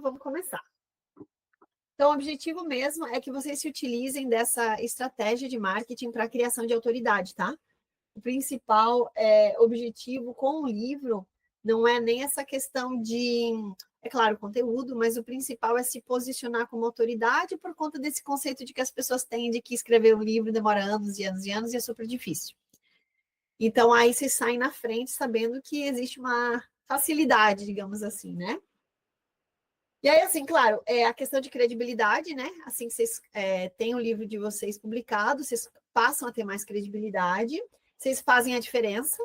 vamos começar. Então, o objetivo mesmo é que vocês se utilizem dessa estratégia de marketing para a criação de autoridade, tá? O principal objetivo com o livro não é nem essa questão de, é claro, conteúdo, mas o principal é se posicionar como autoridade por conta desse conceito de que as pessoas têm de que escrever um livro demora anos e anos e anos e é super difícil. Então, aí vocês saem na frente sabendo que existe uma facilidade, digamos assim, né? E aí, assim, claro, a questão de credibilidade, né? Assim que vocês têm o livro de vocês publicado, vocês passam a ter mais credibilidade, vocês fazem a diferença,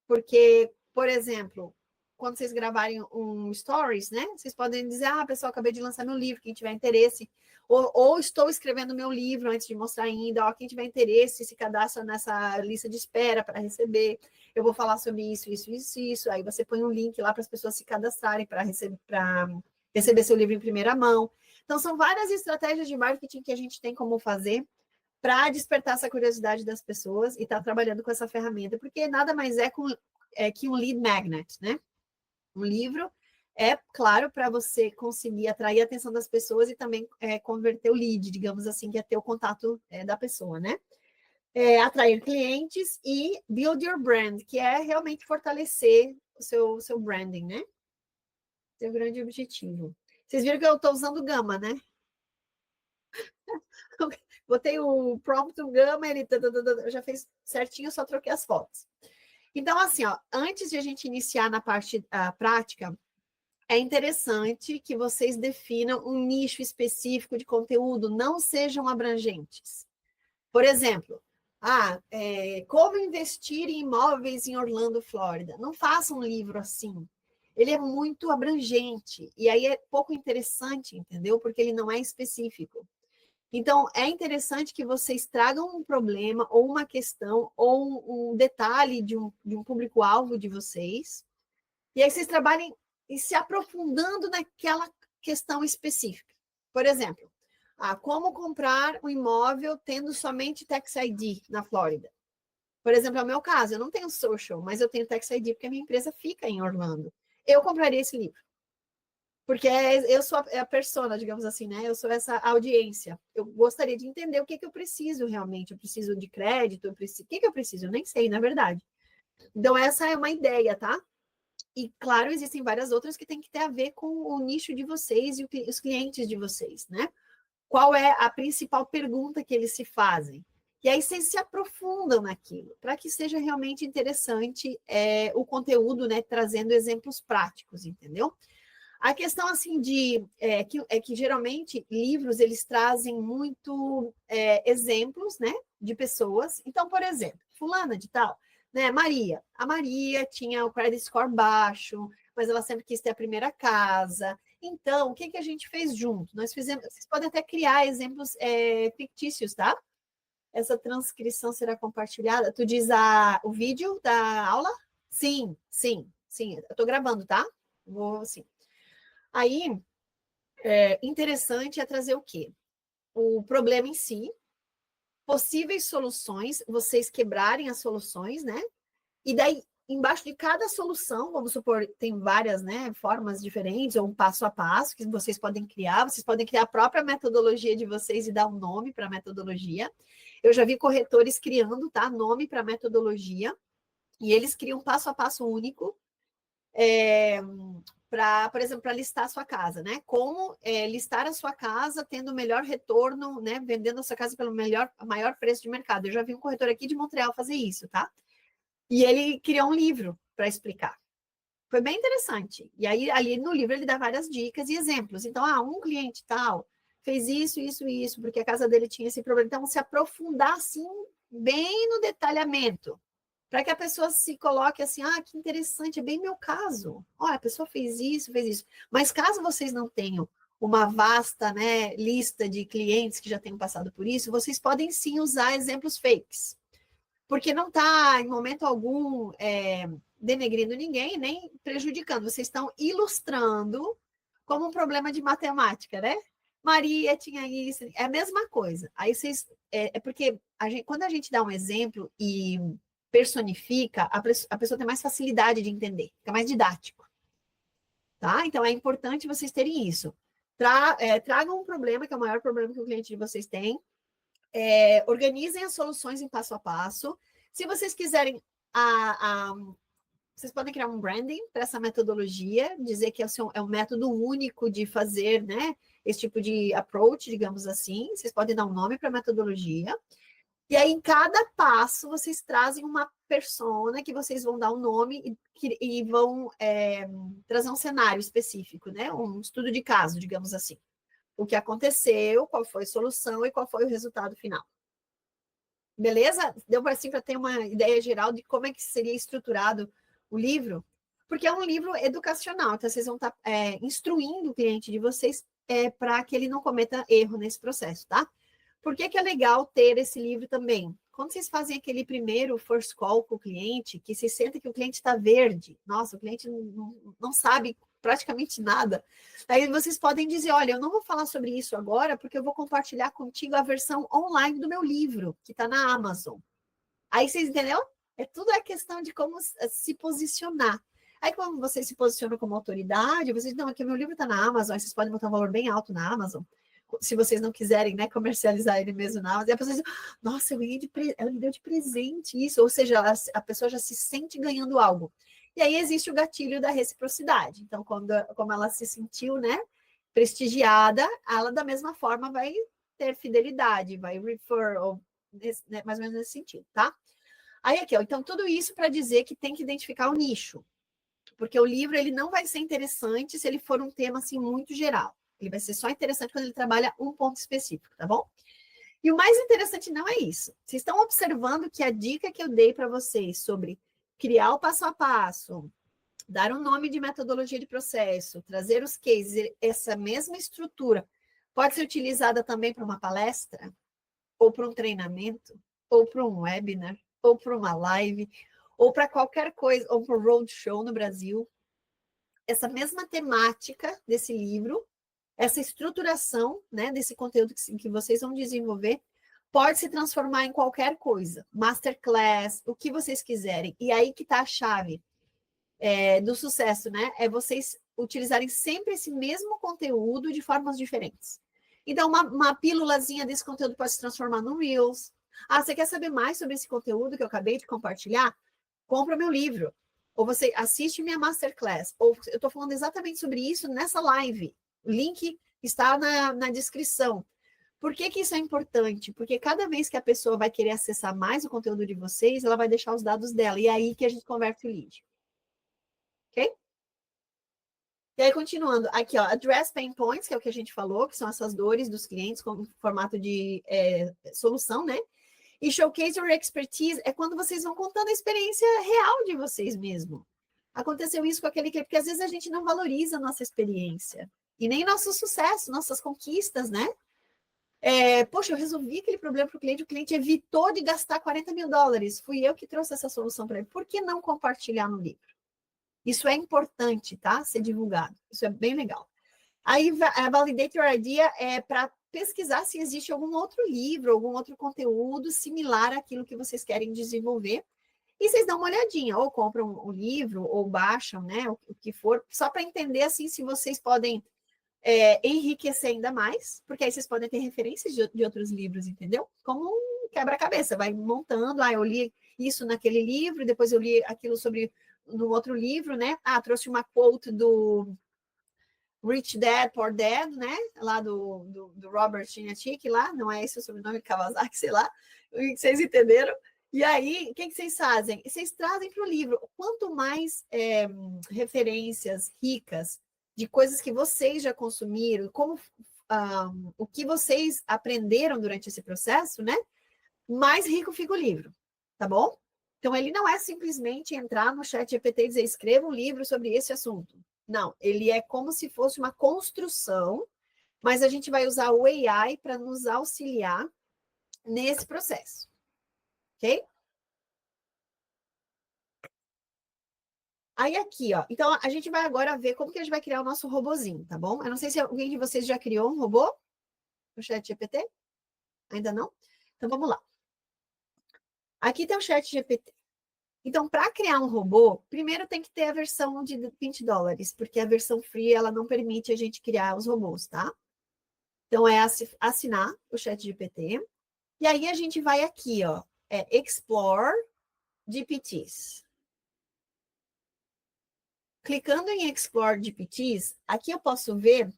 porque, por exemplo, quando vocês gravarem um stories, né? Vocês podem dizer, pessoal, acabei de lançar meu livro, quem tiver interesse, ou estou escrevendo meu livro antes de mostrar ainda, quem tiver interesse, se cadastra nessa lista de espera para receber, eu vou falar sobre isso, isso, isso, isso, aí você põe um link lá para as pessoas se cadastrarem para receber seu livro em primeira mão. Então, são várias estratégias de marketing que a gente tem como fazer para despertar essa curiosidade das pessoas e estar trabalhando com essa ferramenta, porque nada mais que um lead magnet, né? Um livro é, claro, para você conseguir atrair a atenção das pessoas e também converter o lead, digamos assim, que é ter o contato da pessoa, né? Atrair clientes e build your brand, que é realmente fortalecer o seu branding, né? Seu grande objetivo. Vocês viram que eu estou usando Gama, né? Botei o prompt do Gama, ele já fez certinho, só troquei as fotos. Então, assim, antes de a gente iniciar na parte prática, é interessante que vocês definam um nicho específico de conteúdo, não sejam abrangentes. Por exemplo, como investir em imóveis em Orlando, Flórida. Não faça um livro assim. Ele é muito abrangente, e aí é pouco interessante, entendeu? Porque ele não é específico. Então, é interessante que vocês tragam um problema, ou uma questão, ou um detalhe de um público-alvo de vocês, e aí vocês trabalhem e se aprofundando naquela questão específica. Por exemplo, como comprar um imóvel tendo somente Tax ID na Flórida. Por exemplo, é o meu caso, eu não tenho social, mas eu tenho Tax ID porque a minha empresa fica em Orlando. Eu compraria esse livro. Porque eu sou a persona, digamos assim, né? Eu sou essa audiência. Eu gostaria de entender o que eu preciso realmente. Eu preciso de crédito, o que eu preciso? Eu nem sei, na verdade. Então, essa é uma ideia, tá? E, claro, existem várias outras que têm que ter a ver com o nicho de vocês e os clientes de vocês, né? Qual é a principal pergunta que eles se fazem? E aí vocês se aprofundam naquilo, para que seja realmente interessante o conteúdo, né? Trazendo exemplos práticos, entendeu? A questão, assim, que geralmente livros, eles trazem muito exemplos, né, de pessoas. Então, por exemplo, fulana de tal, né, Maria. A Maria tinha o credit score baixo, mas ela sempre quis ter a primeira casa. Então, o que a gente fez junto? Nós fizemos, vocês podem até criar exemplos fictícios, tá? Essa transcrição será compartilhada. Tu diz o vídeo da aula? Sim, sim, sim. Eu tô gravando, tá? Vou, sim. Aí, interessante é trazer o quê? O problema em si, possíveis soluções, vocês quebrarem as soluções, né? E daí, embaixo de cada solução, vamos supor, tem várias, né, formas diferentes, ou um passo a passo que vocês podem criar a própria metodologia de vocês e dar um nome para a metodologia. Eu já vi corretores criando, tá, nome para a metodologia, e eles criam um passo a passo único, por exemplo, para listar a sua casa, né? Como listar a sua casa tendo o melhor retorno, né? Vendendo a sua casa pelo maior preço de mercado. Eu já vi um corretor aqui de Montreal fazer isso, tá? E ele criou um livro para explicar. Foi bem interessante. E aí, ali no livro, ele dá várias dicas e exemplos. Então, um cliente tal fez isso, isso, isso, porque a casa dele tinha esse problema. Então, se aprofundar, assim, bem no detalhamento, para que a pessoa se coloque assim, que interessante, é bem meu caso. Olha, a pessoa fez isso, fez isso. Mas caso vocês não tenham uma vasta, né, lista de clientes que já tenham passado por isso, vocês podem sim usar exemplos fakes. Porque não está, em momento algum, denegrindo ninguém, nem prejudicando. Vocês estão ilustrando como um problema de matemática, né? Maria tinha isso, é a mesma coisa. Aí vocês. Porque quando a gente dá um exemplo e personifica, a pessoa tem mais facilidade de entender, fica mais didático. tá? Então, é importante vocês terem isso. Tragam um problema, que é o maior problema que o cliente de vocês tem. Organizem as soluções em passo a passo. Se vocês quiserem, vocês podem criar um branding para essa metodologia, dizer que é um método único de fazer, né, esse tipo de approach, digamos assim. Vocês podem dar um nome para a metodologia. E aí, em cada passo, vocês trazem uma persona que vocês vão dar um nome e vão trazer um cenário específico, né? Um estudo de caso, digamos assim. O que aconteceu, qual foi a solução e qual foi o resultado final. Beleza? Deu assim para ter uma ideia geral de como é que seria estruturado o livro? Porque é um livro educacional, então vocês vão estar instruindo o cliente de vocês para que ele não cometa erro nesse processo, tá? Por que é legal ter esse livro também? Quando vocês fazem aquele primeiro first call com o cliente, que vocês sentem que o cliente está verde, nossa, o cliente não sabe praticamente nada. Aí vocês podem dizer, olha, eu não vou falar sobre isso agora, porque eu vou compartilhar contigo a versão online do meu livro, que está na Amazon. Aí vocês entenderam? Tudo a questão de como se posicionar. Aí, quando vocês se posicionam como autoridade, vocês, não, aqui o meu livro está na Amazon, vocês podem botar um valor bem alto na Amazon, se vocês não quiserem, né, comercializar ele mesmo na Amazon. E a pessoa diz, nossa, ela me deu de presente isso. Ou seja, a pessoa já se sente ganhando algo. E aí existe o gatilho da reciprocidade. Então, como ela se sentiu, né, prestigiada, ela da mesma forma vai ter fidelidade, vai refer, ou, né, mais ou menos nesse sentido, tá? Aí aqui, ó, então tudo isso para dizer que tem que identificar o nicho, porque o livro ele não vai ser interessante se ele for um tema assim muito geral. Ele vai ser só interessante quando ele trabalha um ponto específico, tá bom? E o mais interessante não é isso. Vocês estão observando que a dica que eu dei para vocês sobre criar o passo a passo, dar um nome de metodologia de processo, trazer os cases, essa mesma estrutura pode ser utilizada também para uma palestra, ou para um treinamento, ou para um webinar, ou para uma live, ou para qualquer coisa, ou para um roadshow no Brasil. Essa mesma temática desse livro, essa estruturação, né, desse conteúdo que vocês vão desenvolver, pode se transformar em qualquer coisa, masterclass, o que vocês quiserem. E aí que está a chave do sucesso, né? É vocês utilizarem sempre esse mesmo conteúdo de formas diferentes. Então, uma pílulazinha desse conteúdo pode se transformar no Reels. Ah, você quer saber mais sobre esse conteúdo que eu acabei de compartilhar? Compra meu livro. Ou você assiste minha masterclass. Ou eu estou falando exatamente sobre isso nessa live. O link está na descrição. Por que isso é importante? Porque cada vez que a pessoa vai querer acessar mais o conteúdo de vocês, ela vai deixar os dados dela. E é aí que a gente converte o lead. Ok? E aí, continuando, aqui, ó, address pain points, que é o que a gente falou, que são essas dores dos clientes com formato de solução, né? E showcase your expertise é quando vocês vão contando a experiência real de vocês mesmo. Aconteceu isso com aquele cliente, porque às vezes a gente não valoriza a nossa experiência. E nem nosso sucesso, nossas conquistas, né? Poxa, eu resolvi aquele problema para o cliente evitou de gastar $40 mil. Fui eu que trouxe essa solução para ele. Por que não compartilhar no livro? Isso é importante, tá? Ser divulgado. Isso é bem legal. Aí, a Validate Your Idea é para pesquisar se existe algum outro livro, algum outro conteúdo similar àquilo que vocês querem desenvolver. E vocês dão uma olhadinha, ou compram um livro, ou baixam, né? O que for, só para entender, assim, se vocês podem enriquecer ainda mais, porque aí vocês podem ter referências de outros livros, entendeu? Como um quebra-cabeça, vai montando, eu li isso naquele livro, depois eu li aquilo sobre no outro livro, né? Trouxe uma quote do Rich Dad, Poor Dad, né? Lá do Robert Chiniachik, lá, não é esse o sobrenome, Kawasaki, sei lá, vocês entenderam? E aí, o que vocês fazem? Vocês trazem para o livro. Quanto mais referências ricas de coisas que vocês já consumiram, como o que vocês aprenderam durante esse processo, né? Mais rico fica o livro, tá bom? Então, ele não é simplesmente entrar no chat GPT e dizer, escreva um livro sobre esse assunto. Não, ele é como se fosse uma construção, mas a gente vai usar o AI para nos auxiliar nesse processo. Ok? Aí aqui, ó. Então, a gente vai agora ver como que a gente vai criar o nosso robozinho, tá bom? Eu não sei se alguém de vocês já criou um robô no chat GPT. Ainda não? Então, vamos lá. Aqui tem o chat GPT. Então, para criar um robô, primeiro tem que ter a versão de $20, porque a versão free, ela não permite a gente criar os robôs, tá? Então, é assinar o ChatGPT. E aí, a gente vai aqui, ó, Explore GPTs. Clicando em Explore GPTs, aqui eu posso ver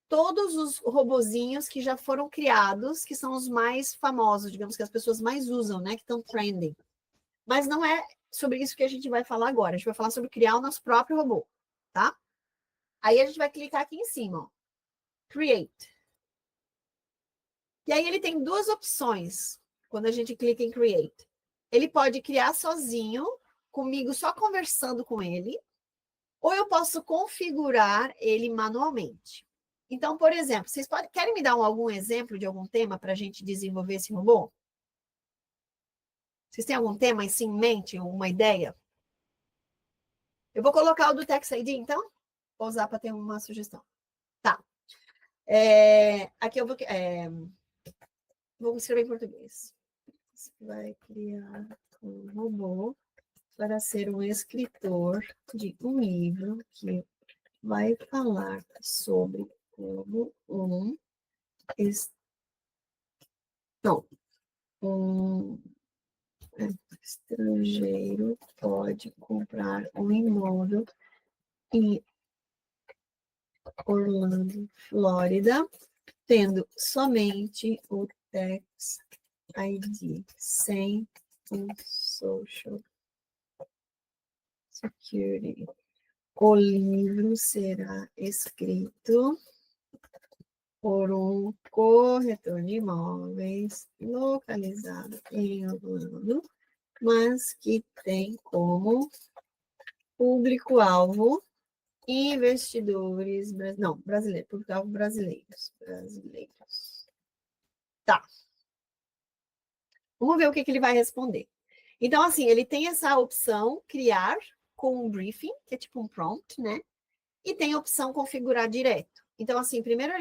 todos os robozinhos que já foram criados, que são os mais famosos, digamos que as pessoas mais usam, né? Que estão trending. Mas não é sobre isso que a gente vai falar agora. A gente vai falar sobre criar o nosso próprio robô, tá? Aí a gente vai clicar aqui em cima, ó. Create. E aí ele tem duas opções quando a gente clica em Create. Ele pode criar sozinho, comigo só conversando com ele, ou eu posso configurar ele manualmente. Então, por exemplo, querem me dar algum exemplo de algum tema para a gente desenvolver esse robô? Vocês têm algum tema assim, em mente, uma ideia? Eu vou colocar o do Text ID, então? Vou usar para ter uma sugestão. Tá. Aqui eu vou escrever em português. Você vai criar um robô para ser um escritor de um livro que vai falar sobre como um estrangeiro pode comprar um imóvel em Orlando, Flórida, tendo somente o Tax ID, sem o Social Security. O livro será escrito por um corretor de imóveis localizado em Orlando, mas que tem como público-alvo investidores brasileiros, público-alvo brasileiros. Tá. Vamos ver o que ele vai responder. Então, assim, ele tem essa opção criar com um briefing, que é tipo um prompt, né? E tem a opção configurar direto. Então, assim, primeiro,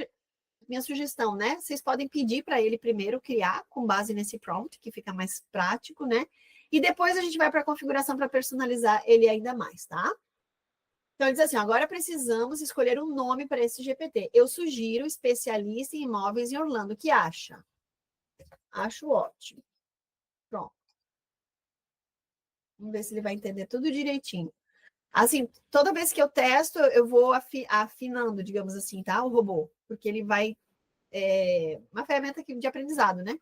minha sugestão, né? Vocês podem pedir para ele primeiro criar com base nesse prompt, que fica mais prático, né? E depois a gente vai para a configuração para personalizar ele ainda mais, tá? Então, ele diz assim, agora precisamos escolher um nome para esse GPT. Eu sugiro especialista em imóveis em Orlando. O que acha? Acho ótimo. Pronto. Vamos ver se ele vai entender tudo direitinho. Assim, toda vez que eu testo, eu vou afinando, digamos assim, tá? O robô. Porque ele vai... uma ferramenta de aprendizado, né?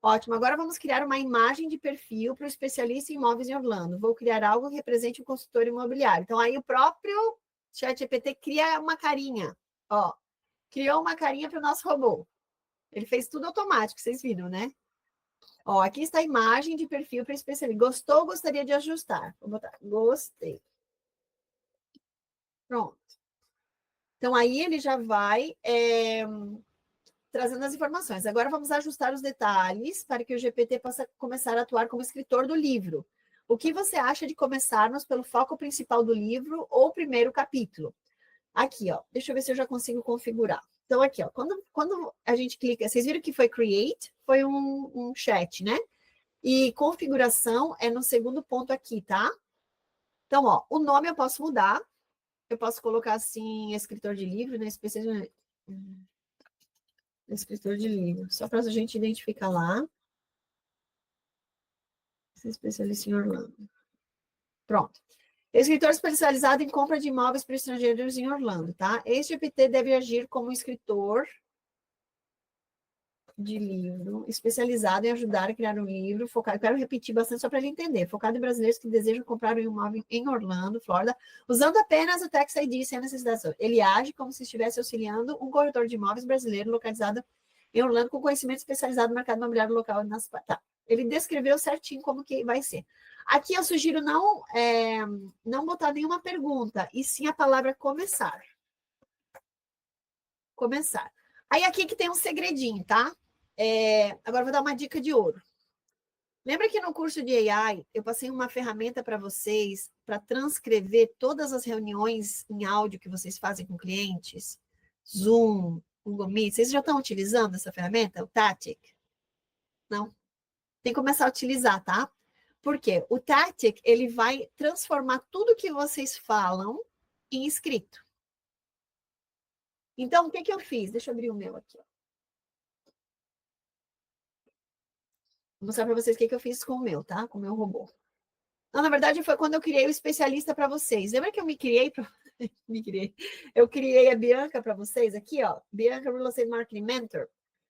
Ótimo. Agora vamos criar uma imagem de perfil para o especialista em imóveis em Orlando. Vou criar algo que represente o consultor imobiliário. Então, aí o próprio ChatGPT cria uma carinha. Ó, criou uma carinha para o nosso robô. Ele fez tudo automático, vocês viram, né? Ó, aqui está a imagem de perfil para especialista. Gostou? Gostaria de ajustar. Vou botar. Gostei. Pronto. Então, aí ele já vai trazendo as informações. Agora vamos ajustar os detalhes para que o GPT possa começar a atuar como escritor do livro. O que você acha de começarmos pelo foco principal do livro ou primeiro capítulo? Aqui, ó. Deixa eu ver se eu já consigo configurar. Então, aqui, ó. Quando a gente clica, vocês viram que foi create? Foi um chat, né? E configuração é no segundo ponto aqui, tá? Então, ó, o nome eu posso mudar. Eu posso colocar assim, escritor de livro, né? Escritor de livro. Só para a gente identificar lá. Esse especialista em Orlando. Pronto. Escritor especializado em compra de imóveis para estrangeiros em Orlando, tá? Este GPT deve agir como escritor de livro, especializado em ajudar a criar um livro, focado, quero repetir bastante só para ele entender, focado em brasileiros que desejam comprar um imóvel em Orlando, Flórida, usando apenas o Tax ID sem necessidade. Ele age como se estivesse auxiliando um corretor de imóveis brasileiro localizado em Orlando com conhecimento especializado no mercado imobiliário local. Tá. Ele descreveu certinho como que vai ser. Aqui eu sugiro não botar nenhuma pergunta, e sim a palavra começar. Começar. Aí aqui que tem um segredinho, tá? Agora eu vou dar uma dica de ouro. Lembra que no curso de AI eu passei uma ferramenta para vocês para transcrever todas as reuniões em áudio que vocês fazem com clientes? Zoom, Google Meet. Vocês já estão utilizando essa ferramenta, o Tatic? Não? Tem que começar a utilizar, tá? Por quê? O Tactic, ele vai transformar tudo que vocês falam em escrito. Então, o que eu fiz? Deixa eu abrir o meu aqui. Vou mostrar para vocês o que eu fiz com o meu, tá? Com o meu robô. Não, na verdade, foi quando eu criei o especialista para vocês. Lembra que eu me criei? Me criei. Eu criei a Bianca para vocês aqui, ó. Bianca Real Estate Marketing Mentor.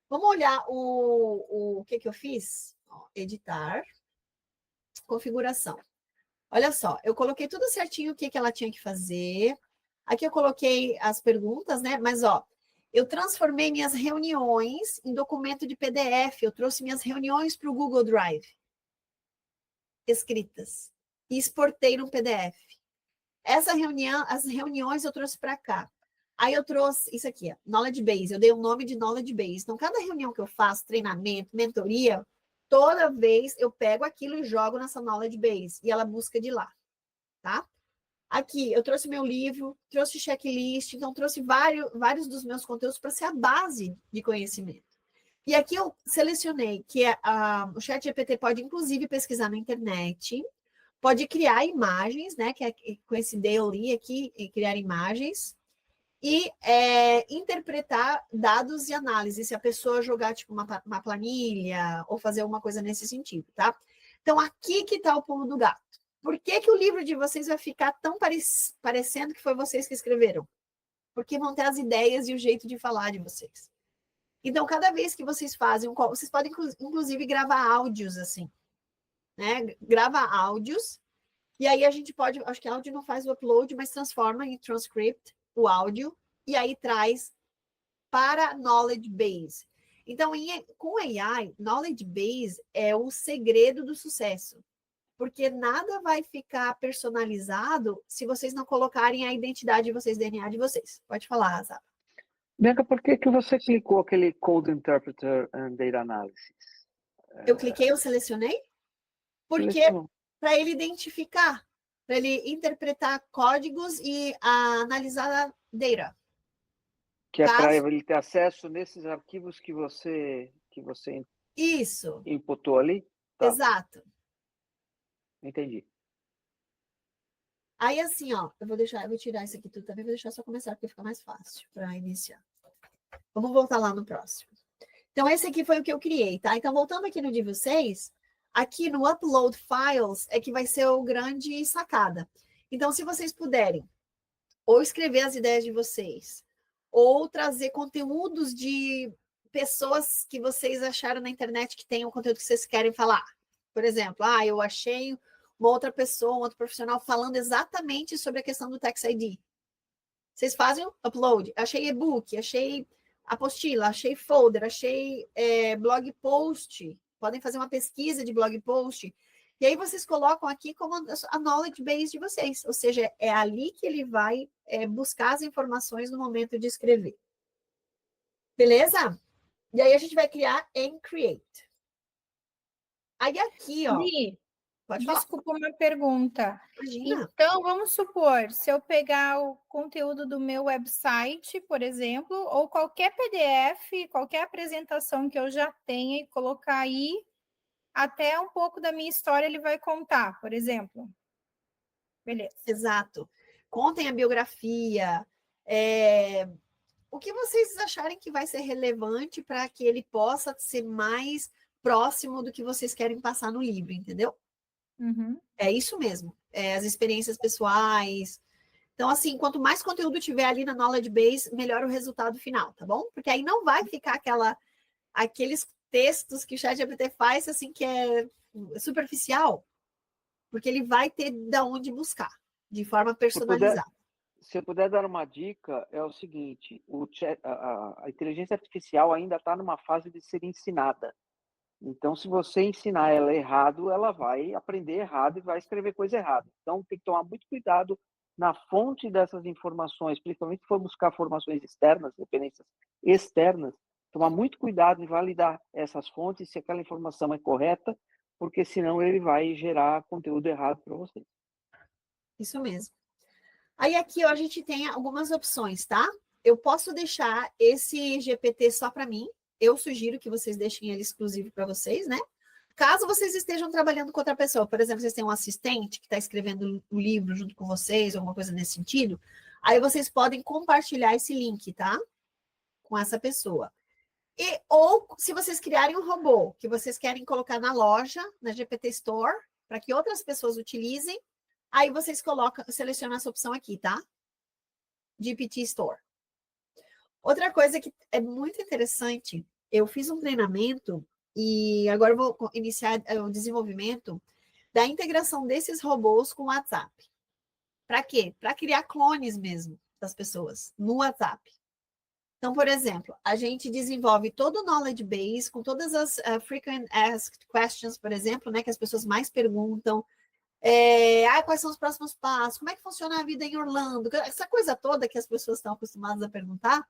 Vamos olhar o que eu fiz? Ó, editar. Configuração. Olha só, eu coloquei tudo certinho o que ela tinha que fazer. Aqui eu coloquei as perguntas, né? Mas, ó, eu transformei minhas reuniões em documento de PDF. Eu trouxe minhas reuniões para o Google Drive, escritas, e exportei no PDF. Essa reunião, as reuniões eu trouxe para cá. Aí eu trouxe isso aqui, ó, Knowledge Base. Eu dei o nome de Knowledge Base. Então, cada reunião que eu faço, treinamento, mentoria, toda vez eu pego aquilo e jogo nessa Knowledge Base. E ela busca de lá, tá? Aqui, eu trouxe meu livro, trouxe checklist, então trouxe vários dos meus conteúdos para ser a base de conhecimento. E aqui eu selecionei que o ChatGPT pode, inclusive, pesquisar na internet, pode criar imagens, né? Que é com esse daily aqui, criar imagens, e interpretar dados e análise, se a pessoa jogar tipo uma planilha ou fazer alguma coisa nesse sentido, tá? Então, aqui que está o pulo do gato. Por que o livro de vocês vai ficar tão parecendo que foi vocês que escreveram? Porque vão ter as ideias e o jeito de falar de vocês. Então, cada vez que vocês fazem, vocês podem, inclusive, gravar áudios, assim, né? Grava áudios, e aí a gente pode, acho que áudio não faz o upload, mas transforma em transcript o áudio, e aí traz para Knowledge Base. Então, com AI, Knowledge Base é o segredo do sucesso. Porque nada vai ficar personalizado se vocês não colocarem a identidade de vocês, DNA de vocês. Pode falar, Azar. Bianca, por que você clicou aquele Code Interpreter and Data Analysis? Eu cliquei, eu selecionei? Porque para ele identificar, para ele interpretar códigos e analisar a data. Que é para ele ter acesso nesses arquivos que você Isso. Inputou ali? Tá. Exato. Entendi. Aí, assim, ó, eu vou tirar isso aqui tudo também, vou deixar só começar, porque fica mais fácil para iniciar. Vamos voltar lá no próximo. Então, esse aqui foi o que eu criei, tá? Então, voltando aqui no de vocês, aqui no Upload Files é que vai ser o grande sacada. Então, se vocês puderem ou escrever as ideias de vocês, ou trazer conteúdos de pessoas que vocês acharam na internet que tenham conteúdo que vocês querem falar. Por exemplo, eu achei uma outra pessoa, um outro profissional falando exatamente sobre a questão do Tax ID. Vocês fazem o upload. Achei e-book, achei apostila, achei folder, achei blog post. Podem fazer uma pesquisa de blog post. E aí vocês colocam aqui como a knowledge base de vocês. Ou seja, é ali que ele vai buscar as informações no momento de escrever. Beleza? E aí a gente vai criar em Create. Aí aqui, ó. Pode falar. Desculpa uma pergunta. Imagina. Então, vamos supor, se eu pegar o conteúdo do meu website, por exemplo, ou qualquer PDF, qualquer apresentação que eu já tenha e colocar aí, até um pouco da minha história ele vai contar, por exemplo. Beleza. Exato. Contem a biografia, o que vocês acharem que vai ser relevante para que ele possa ser mais próximo do que vocês querem passar no livro, entendeu? Uhum. É isso mesmo. As experiências pessoais. Então, assim, quanto mais conteúdo tiver ali na Knowledge Base, melhor o resultado final, tá bom? Porque aí não vai ficar aqueles textos que o ChatGPT faz, assim, que é superficial, porque ele vai ter de onde buscar, de forma personalizada. Se eu puder dar uma dica, é o seguinte, a inteligência artificial ainda está numa fase de ser ensinada. Então, se você ensinar ela errado, ela vai aprender errado e vai escrever coisa errada. Então, tem que tomar muito cuidado na fonte dessas informações, principalmente se for buscar informações externas, referências externas, tomar muito cuidado em validar essas fontes, se aquela informação é correta, porque senão ele vai gerar conteúdo errado para você. Isso mesmo. Aí aqui, ó, a gente tem algumas opções, tá? Eu posso deixar esse GPT só para mim. Eu sugiro que vocês deixem ele exclusivo para vocês, né? Caso vocês estejam trabalhando com outra pessoa, por exemplo, vocês têm um assistente que está escrevendo o livro junto com vocês, alguma coisa nesse sentido, aí vocês podem compartilhar esse link, tá? Com essa pessoa. Ou se vocês criarem um robô que vocês querem colocar na loja, na GPT Store, para que outras pessoas utilizem, aí vocês selecionam essa opção aqui, tá? GPT Store. Outra coisa que é muito interessante, eu fiz um treinamento e agora eu vou iniciar o desenvolvimento da integração desses robôs com o WhatsApp. Para quê? Para criar clones mesmo das pessoas no WhatsApp. Então, por exemplo, a gente desenvolve todo o knowledge base com todas as frequent asked questions, por exemplo, né, que as pessoas mais perguntam. Quais são os próximos passos? Como é que funciona a vida em Orlando? Essa coisa toda que as pessoas estão acostumadas a perguntar.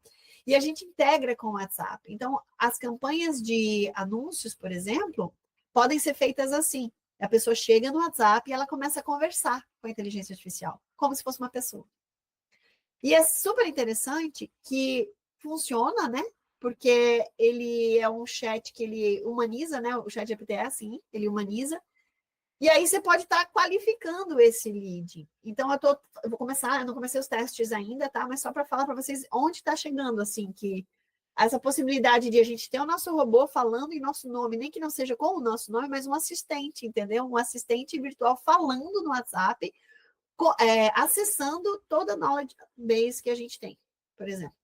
E a gente integra com o WhatsApp. Então, as campanhas de anúncios, por exemplo, podem ser feitas assim. A pessoa chega no WhatsApp e ela começa a conversar com a inteligência artificial, como se fosse uma pessoa. E é super interessante que funciona, né? Porque ele é um chat que ele humaniza, né? O chat GPT é assim, ele humaniza. E aí você pode estar qualificando esse lead. Então, eu vou começar, eu não comecei os testes ainda, tá? Mas só para falar para vocês onde está chegando, assim, que essa possibilidade de a gente ter o nosso robô falando em nosso nome, nem que não seja com o nosso nome, mas um assistente, entendeu? Um assistente virtual falando no WhatsApp, acessando toda a knowledge base que a gente tem, por exemplo.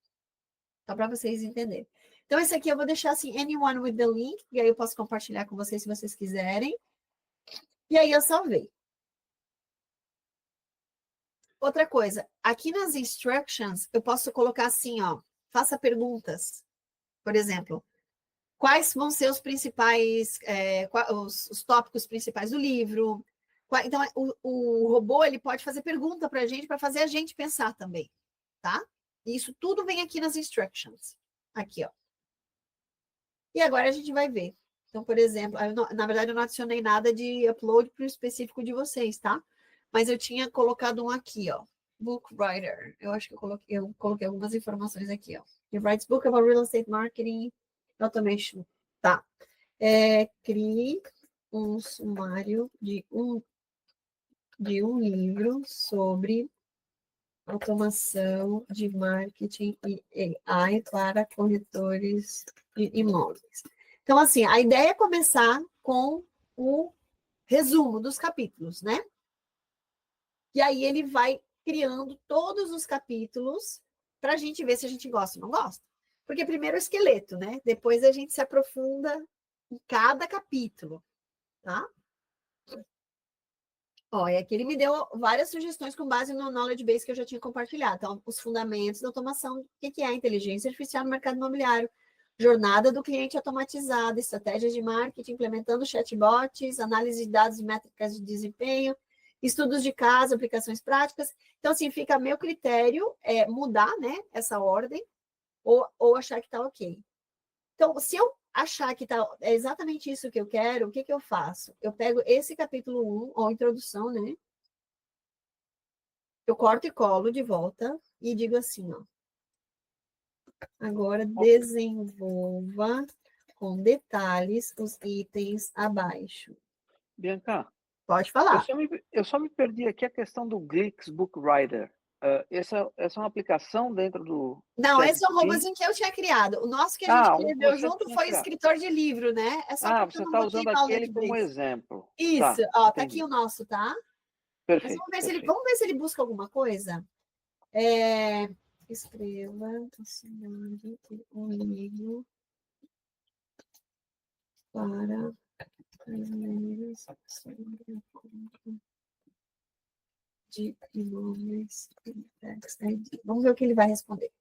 Só para vocês entenderem. Então, esse aqui eu vou deixar assim, anyone with the link, e aí eu posso compartilhar com vocês se vocês quiserem. E aí eu salvei. Outra coisa, aqui nas instructions, eu posso colocar assim, ó, faça perguntas. Por exemplo, quais vão ser os principais, os tópicos principais do livro? Então, o robô, ele pode fazer pergunta para fazer a gente pensar também, tá? E isso tudo vem aqui nas instructions. Aqui, ó. E agora a gente vai ver. Então, por exemplo, na verdade eu não adicionei nada de upload para o específico de vocês, tá? Mas eu tinha colocado um aqui, ó. Book writer. Eu acho que eu coloquei algumas informações aqui, ó. He writes book about real estate marketing automation. Tá. Crie um sumário de um livro sobre automação de marketing e AI para corretores de imóveis. Então, assim, a ideia é começar com o resumo dos capítulos, né? E aí ele vai criando todos os capítulos para a gente ver se a gente gosta ou não gosta. Porque primeiro o esqueleto, né? Depois a gente se aprofunda em cada capítulo, tá? Ó, e aqui ele me deu várias sugestões com base no knowledge base que eu já tinha compartilhado. Então, os fundamentos da automação, o que é inteligência artificial no mercado imobiliário, jornada do cliente automatizada, estratégias de marketing, implementando chatbots, análise de dados e métricas de desempenho, estudos de caso, aplicações práticas. Então, assim, fica a meu critério mudar, né, essa ordem ou achar que está ok. Então, se eu achar que é exatamente isso que eu quero, o que eu faço? Eu pego esse capítulo 1, ou introdução, né? Eu corto e colo de volta e digo assim, ó. Agora, desenvolva com detalhes os itens abaixo. Bianca, Pode falar. eu só me perdi aqui a questão do Glix Book Writer. Essa é uma aplicação dentro do... Não, esse é um robozinho que eu tinha criado. O nosso que a gente escreveu junto foi escritor de livro, né? É só você está usando aquele como exemplo. Isso, ó, tá aqui o nosso, tá? Perfeito. Mas vamos ver se ele busca alguma coisa. Escreva um livro para brasileiros sobre a compra de imóveis. Vamos ver o que ele vai responder.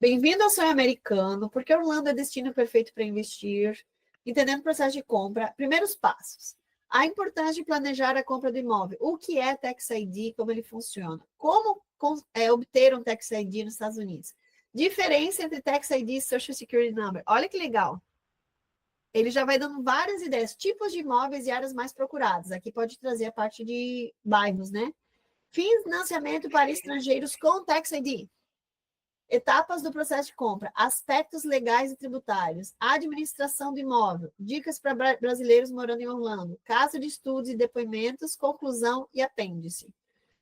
Bem-vindo ao sonho americano, porque Orlando é destino perfeito para investir, entendendo o processo de compra. Primeiros passos. A importância de planejar a compra do imóvel. O que é Tax ID, como ele funciona? Como obter um Tax ID nos Estados Unidos? Diferença entre Tax ID e Social Security Number. Olha que legal. Ele já vai dando várias ideias. Tipos de imóveis e áreas mais procuradas. Aqui pode trazer a parte de bairros, né? Financiamento para estrangeiros com Tax ID. Etapas do processo de compra, aspectos legais e tributários, administração do imóvel, dicas para brasileiros morando em Orlando, caso de estudos e depoimentos, conclusão e apêndice.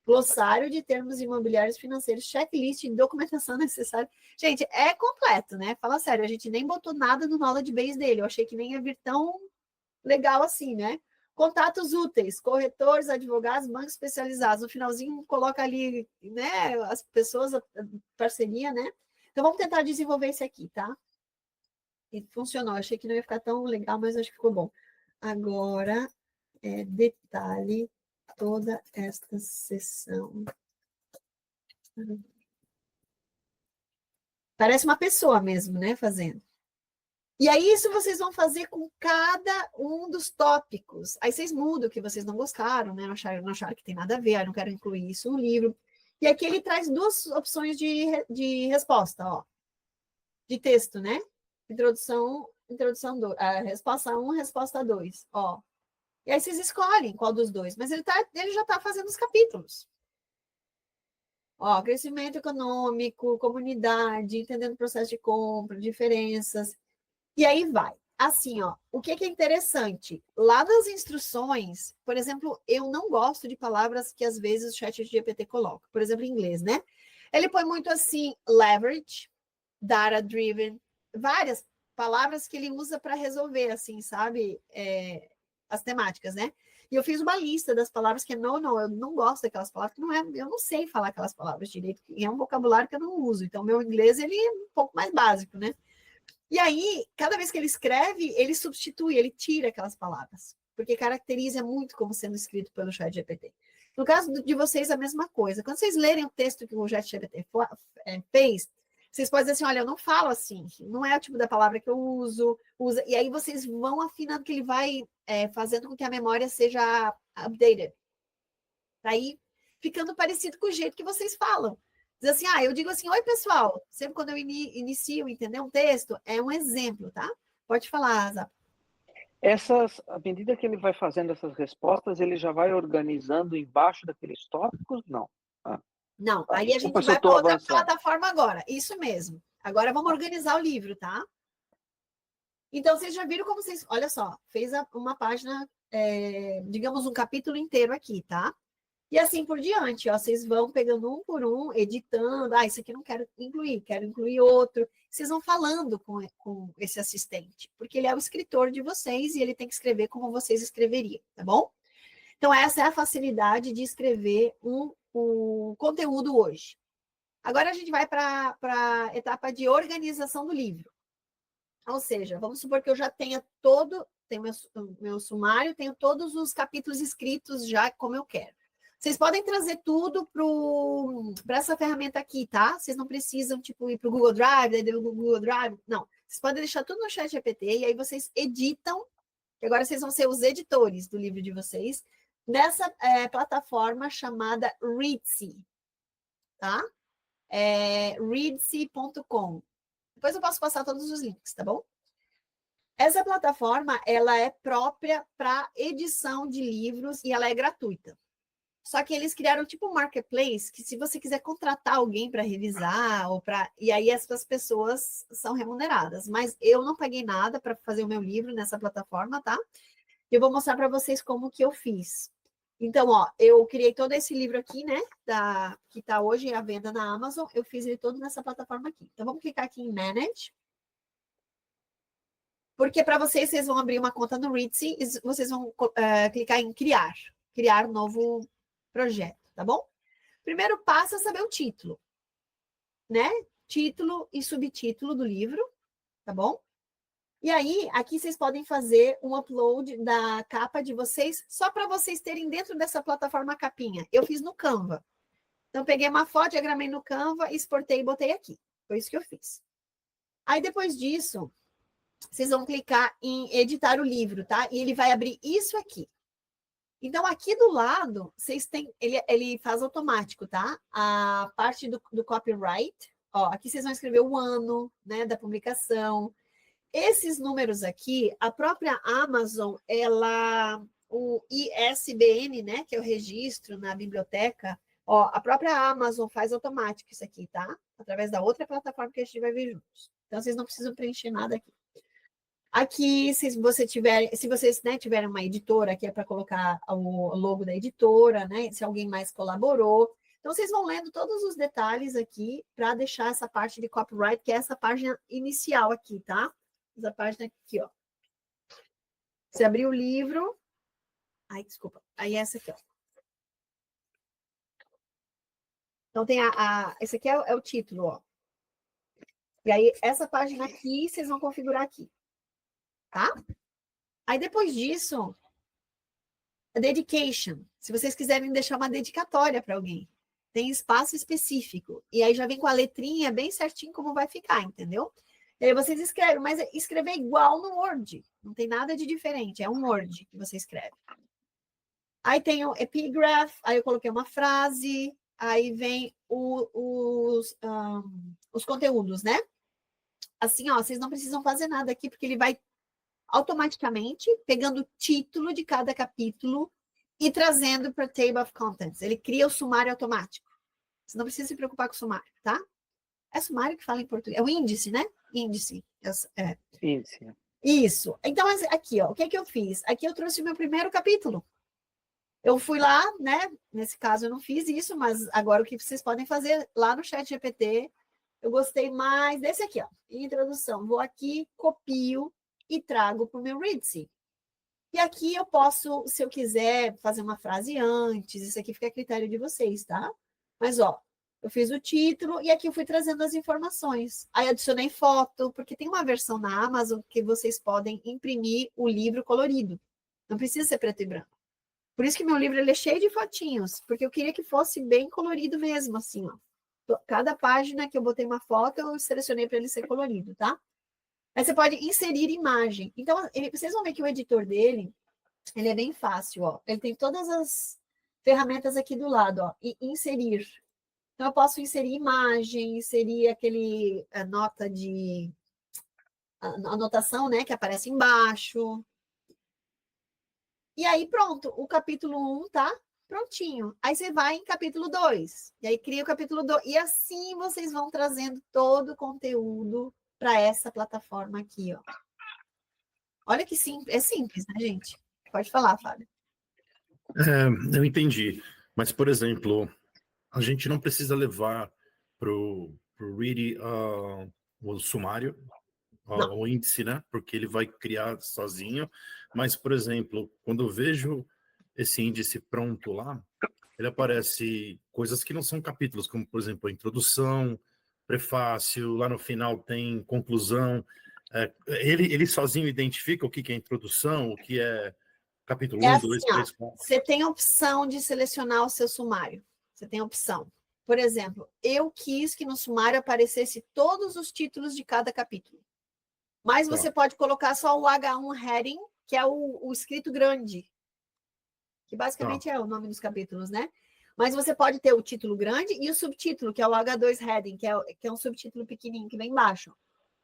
Glossário de termos imobiliários financeiros, checklist de documentação necessária. Gente, é completo, né? Fala sério, a gente nem botou nada no knowledge base dele. Eu achei que nem ia vir tão legal assim, né? Contatos úteis, corretores, advogados, bancos especializados. No finalzinho, coloca ali, né? As pessoas, a parceria, né? Então, vamos tentar desenvolver esse aqui, tá? E funcionou. Achei que não ia ficar tão legal, mas acho que ficou bom. Agora, detalhe toda esta sessão. Parece uma pessoa mesmo, né? Fazendo. E aí, isso vocês vão fazer com cada um dos tópicos. Aí vocês mudam o que vocês não gostaram, né? Não acharam que tem nada a ver, aí não quero incluir isso no livro. E aqui ele traz duas opções de resposta, ó. De texto, né? Introdução 2, resposta 1, resposta 2, ó. E aí vocês escolhem qual dos dois, mas ele já está fazendo os capítulos. Ó, crescimento econômico, comunidade, entendendo o processo de compra, diferenças. E aí vai. Assim, ó, o que é interessante? Lá nas instruções, por exemplo, eu não gosto de palavras que às vezes o chat GPT coloca. Por exemplo, em inglês, né? Ele põe muito assim, leverage, data-driven, várias palavras que ele usa para resolver, assim, sabe? As temáticas, né? E eu fiz uma lista das palavras que eu não gosto daquelas palavras, que eu não sei falar aquelas palavras direito, e é um vocabulário que eu não uso. Então, meu inglês, ele é um pouco mais básico, né? E aí, cada vez que ele escreve, ele substitui, ele tira aquelas palavras, porque caracteriza muito como sendo escrito pelo ChatGPT. No caso de vocês, a mesma coisa. Quando vocês lerem o texto que o ChatGPT fez, vocês podem dizer assim, olha, eu não falo assim, não é o tipo da palavra que eu usa, e aí vocês vão afinando que ele vai fazendo com que a memória seja updated. Para ir ficando parecido com o jeito que vocês falam. Diz assim, eu digo assim, oi, pessoal. Sempre quando eu inicio, entender um texto, é um exemplo, tá? Pode falar, Zap. À medida que ele vai fazendo essas respostas, ele já vai organizando embaixo daqueles tópicos? Não. Não, aí a gente vai para outra plataforma agora. Isso mesmo. Agora vamos organizar o livro, tá? Então, vocês já viram como vocês... Olha só, fez uma página, digamos, um capítulo inteiro aqui, tá? E assim por diante, ó, vocês vão pegando um por um, editando. Isso aqui não quero incluir outro. Vocês vão falando com esse assistente, porque ele é o escritor de vocês e ele tem que escrever como vocês escreveriam, tá bom? Então, essa é a facilidade de escrever o conteúdo hoje. Agora, a gente vai para a etapa de organização do livro. Ou seja, vamos supor que eu já tenha tenho meu sumário, tenho todos os capítulos escritos já como eu quero. Vocês podem trazer tudo para essa ferramenta aqui, tá? Vocês não precisam, tipo, ir para o Google Drive, daí do Google Drive. Não. Vocês podem deixar tudo no ChatGPT e aí vocês editam, e agora vocês vão ser os editores do livro de vocês, nessa plataforma chamada Readsy, tá? Readsy.com. Depois eu posso passar todos os links, tá bom? Essa plataforma, ela é própria para edição de livros e ela é gratuita. Só que eles criaram tipo um marketplace que se você quiser contratar alguém para revisar e aí essas pessoas são remuneradas, mas eu não paguei nada para fazer o meu livro nessa plataforma, tá? Eu vou mostrar para vocês como que eu fiz. Então, ó, eu criei todo esse livro aqui, né, que está hoje à venda na Amazon, eu fiz ele todo nessa plataforma aqui. Então, vamos clicar aqui em Manage. Porque para vocês vão abrir uma conta no Readsy e vocês vão clicar em criar novo projeto, tá bom? Primeiro passo é saber o título, né? Título e subtítulo do livro, tá bom? E aí, aqui vocês podem fazer um upload da capa de vocês, só para vocês terem dentro dessa plataforma a capinha. Eu fiz no Canva. Então, peguei uma foto, diagramei no Canva, exportei e botei aqui. Foi isso que eu fiz. Aí, depois disso, vocês vão clicar em editar o livro, tá? E ele vai abrir isso aqui. Então, aqui do lado, vocês têm... Ele faz automático, tá? A parte do copyright. Ó, aqui vocês vão escrever o ano, né, da publicação. Esses números aqui, a própria Amazon, o ISBN, né, que é o registro na biblioteca, Ó, a própria Amazon faz automático isso aqui, tá? Através da outra plataforma que a gente vai ver juntos. Então, vocês não precisam preencher nada aqui. Aqui, se vocês tiverem uma editora, que é para colocar o logo da editora, né? Se alguém mais colaborou. Então, vocês vão lendo todos os detalhes aqui para deixar essa parte de copyright, que é essa página inicial aqui, tá? Essa página aqui, ó. Você abrir o livro. Ai, desculpa. Aí essa aqui, ó. Então, tem esse aqui é o título, ó. E aí, essa página aqui, vocês vão configurar aqui. Tá? Aí, depois disso, a dedication. Se vocês quiserem deixar uma dedicatória para alguém, tem espaço específico. E aí já vem com a letrinha bem certinho como vai ficar, entendeu? E aí vocês escrevem, mas escrever igual no Word. Não tem nada de diferente, é um Word que você escreve. Aí tem o epigraph, aí eu coloquei uma frase, aí vem os conteúdos, né? Assim, ó, vocês não precisam fazer nada aqui, porque ele vai automaticamente pegando o título de cada capítulo e trazendo para Table of Contents. Ele cria o sumário automático. Você não precisa se preocupar com o sumário, tá? É sumário que fala em português. É o índice, né? Índice. Índice. Isso. Então, aqui, ó, o que eu fiz? Aqui eu trouxe o meu primeiro capítulo. Eu fui lá, né? Nesse caso eu não fiz isso, mas agora o que vocês podem fazer lá no ChatGPT, eu gostei mais desse aqui, ó. Introdução. Vou aqui, copio e trago para o meu Readsy. E aqui eu posso, se eu quiser, fazer uma frase antes, isso aqui fica a critério de vocês, tá? Mas, ó, eu fiz o título e aqui eu fui trazendo as informações. Aí adicionei foto, porque tem uma versão na Amazon que vocês podem imprimir o livro colorido. Não precisa ser preto e branco. Por isso que meu livro ele é cheio de fotinhos, porque eu queria que fosse bem colorido mesmo, assim, ó. Cada página que eu botei uma foto, eu selecionei para ele ser colorido, tá? Aí você pode inserir imagem. Então, vocês vão ver que o editor dele, ele é bem fácil, ó. Ele tem todas as ferramentas aqui do lado, ó. E inserir. Então, eu posso inserir imagem, inserir a nota de... a anotação, né, que aparece embaixo. E aí, pronto. O capítulo 1 tá prontinho. Aí você vai em capítulo 2. E aí cria o capítulo 2. E assim vocês vão trazendo todo o conteúdo para essa plataforma aqui, ó. Olha que simples, é simples, né, gente? Pode falar, Fábio. Eu entendi. Mas, por exemplo, a gente não precisa levar para o Ready o sumário, o índice, né? Porque ele vai criar sozinho. Mas, por exemplo, quando eu vejo esse índice pronto lá, ele aparece coisas que não são capítulos, como, por exemplo, a introdução, prefácio, lá no final tem conclusão. Ele sozinho identifica o que é introdução, o que é capítulo 1, 2, 3, 4. Você tem a opção de selecionar o seu sumário. Você tem a opção. Por exemplo, eu quis que no sumário aparecesse todos os títulos de cada capítulo. Mas você pode colocar só o H1 heading, que é o escrito grande. Que basicamente é o nome dos capítulos, né? Mas você pode ter o título grande e o subtítulo, que é o H2 heading, que é um subtítulo pequenininho que vem embaixo.